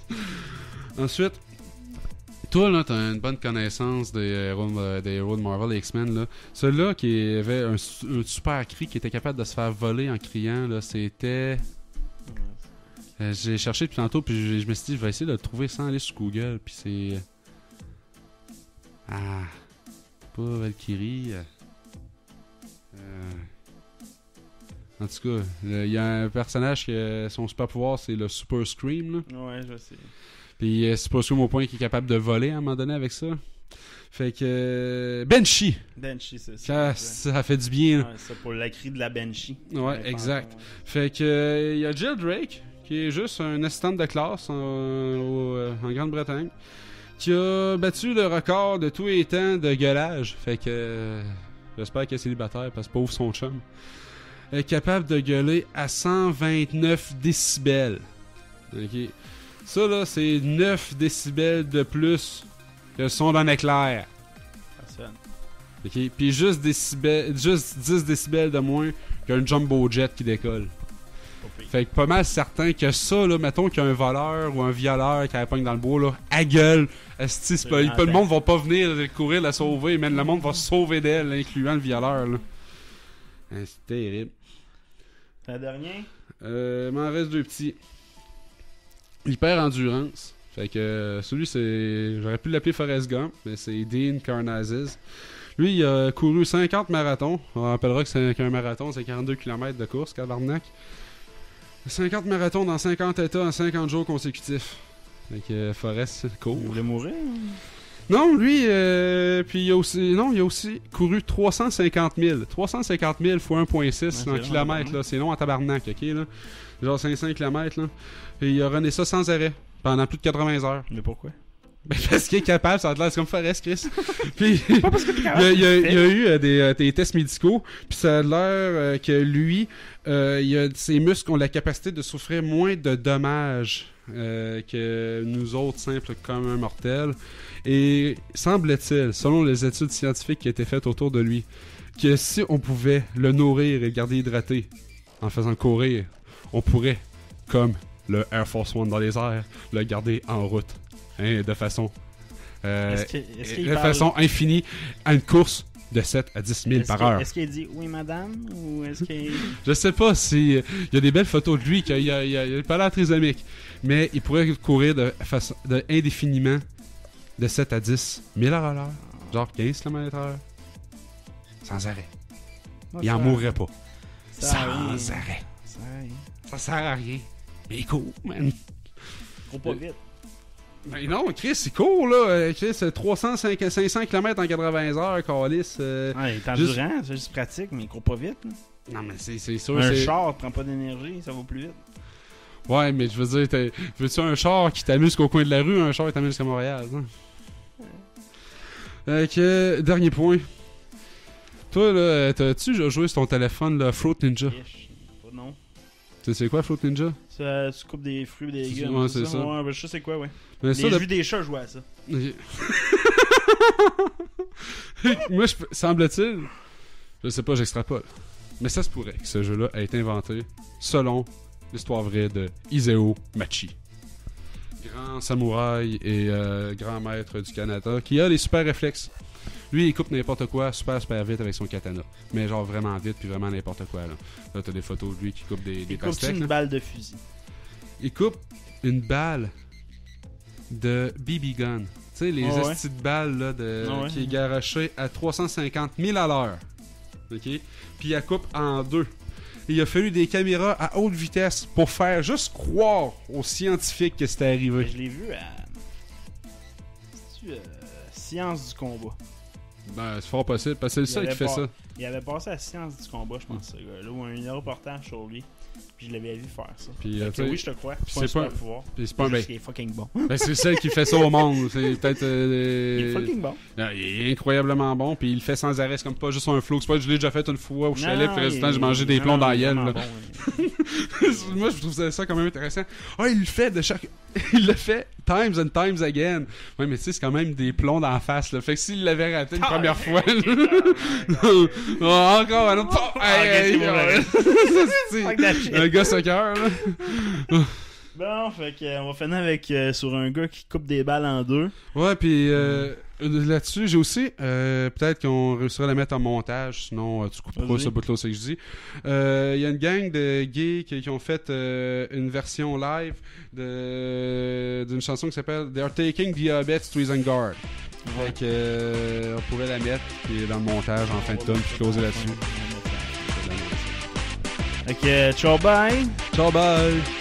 Ensuite, toi, là, t'as une bonne connaissance des héros de Marvel et X-Men, là. Celui-là qui avait un super cri, qui était capable de se faire voler en criant, là, c'était... j'ai cherché depuis tantôt, puis je me suis dit, je vais essayer de le trouver sans aller sur Google, puis c'est... Ah... Pas Valkyrie... En tout cas, il y a un personnage qui son super pouvoir, c'est le Super Scream, là. Ouais, je sais. Puis Super Scream au point qu'il est capable de voler à un moment donné avec ça. Fait que... Banshee! Banshee, c'est ça. Ça fait du bien. Ouais, c'est pour la cri de la Banshee. Ouais, exact. Fait que il y a Jill Drake, qui est juste un assistant de classe en Grande-Bretagne, qui a battu le record de tous les temps de gueulage. Fait que j'espère qu'elle est célibataire, parce que pauvre son chum. Elle est capable de gueuler à 129 décibels. Ok. Ça, là, c'est 9 décibels de plus que le son d'un éclair. Personne. Ok. Puis juste 10 décibels de moins qu'un jumbo jet qui décolle. Fait que pas mal certain que ça, là, mettons qu'il y a un voleur ou un violeur qui a pogne dans le bois, là, à gueule. Le monde va pas venir courir la sauver, mais le monde va se sauver d'elle, incluant le violeur, là. C'est terrible. Un dernier? M'en reste 2 petits. Hyper endurance. Fait que celui, c'est... J'aurais pu l'appeler Forrest Gump, mais c'est Dean Karnazes. Lui, il a couru 50 marathons. On rappellera que qu'un marathon, c'est 42 km de course, Cavarnac. 50 marathons dans 50 états en 50 jours consécutifs. Fait que Forrest court. Il voulait mourir? Non, lui, puis il a aussi couru 350 000. 350 000 fois 1,6 en kilomètres, là. C'est long en tabarnak, ok, là. Genre 500 km, là. Et il a runné ça sans arrêt, pendant plus de 80 heures. Mais pourquoi? Ben parce qu'il est capable, ça a l'air comme Forrest, Chris. Puis, pas parce que t'es capable. Il y a eu des tests médicaux, puis ça a l'air que lui, ses muscles ont la capacité de souffrir moins de dommages que nous autres simples comme un mortel. Et semble-t-il, selon les études scientifiques qui ont été faites autour de lui, que si on pouvait le nourrir et le garder hydraté en faisant courir, on pourrait, comme le Air Force One dans les airs, le garder en route. Hein, de façon façon infinie à une course de 7 à 10 000 par heure. Est-ce qu'il dit « Oui, madame » ou est-ce qu'il... Je sais pas si... Il y a des belles photos de lui, il a pas l'air trisomique, mais il pourrait courir indéfiniment de 7 à 10 000 à l'heure, genre 15 km/h, sans arrêt. Il en mourrait pas. Sans arrêt. Ça sert à rien. Mais il court, man. Trop pas vite. Ben non, Chris, il court, là. Chris, 500 km en 80 heures, Calis. Il est endurant, c'est juste pratique, mais il court pas vite. Là. Non, mais c'est sûr. Un char prend pas d'énergie, ça va plus vite. Ouais, mais je veux dire, veux-tu un char qui t'amuse qu'au coin de la rue, un char qui t'amuse jusqu'à Montréal, hein? Dernier point. Toi, là, t'as-tu joué sur ton téléphone, le Fruit Ninja? Non. Tu sais quoi, Fruit Ninja? Tu coupes des fruits et des légumes. Ouais, c'est ça. Ouais, je sais quoi, ouais. Mais j'ai vu des chats jouer à ça. Okay. Moi, semble-t-il, je sais pas, j'extrapole, mais ça se pourrait que ce jeu-là ait été inventé selon l'histoire vraie de Isao Machi, grand samouraï et grand maître du Canada, qui a les super réflexes. Lui, il coupe n'importe quoi super vite avec son katana. Mais genre vraiment vite, puis vraiment n'importe quoi. Là, t'as des photos de lui qui coupe des pastèques. Il coupe une balle de fusil. Il coupe une balle de BB gun. Tu sais, les petites balles là, qui est garochée à 350 000 à l'heure. OK? Puis elle coupe en deux. Et il a fallu des caméras à haute vitesse pour faire juste croire aux scientifiques que c'était arrivé. Je l'ai vu à... Science du combat. Ben, c'est fort possible, parce que c'est le seul qui fait ça. Il avait passé à Science du combat, je pense, ce gars-là, ou un reportage sur lui. Puis je l'avais vu faire ça. Puis, oui, je te crois. C'est pas un pouvoir. Puis c'est pas un Il est fucking bon. Ben, c'est celle qui fait ça au monde. C'est peut-être. Il est fucking bon. Il est incroyablement bon. Puis il le fait sans arrêt. C'est comme pas juste un flow. C'est pas je l'ai déjà fait une fois au chalet. Puis le reste du temps, j'ai mangé des plombs dans la gueule. Moi, je trouve ça quand même intéressant. Ah, il le fait de chaque. Il le fait times and times again. Ouais, mais tu sais, c'est quand même des plombs dans la face. Là. Fait que s'il l'avait raté une première fois. Encore un autre. Un gars soccer, là. Bon, fait qu'on va finir avec sur un gars qui coupe des balles en deux. Ouais, puis là-dessus, j'ai aussi, peut-être qu'on réussira à la mettre en montage, sinon tu couperas ce bout-là, c'est que je dis. Il y a une gang de gays qui ont fait une version live d'une chanson qui s'appelle They Are Taking the Hobbits to Isengard. Fait que, on pourrait la mettre puis dans le montage en fin de tune puis closer là-dessus. Ok, ciao bye! Ciao bye!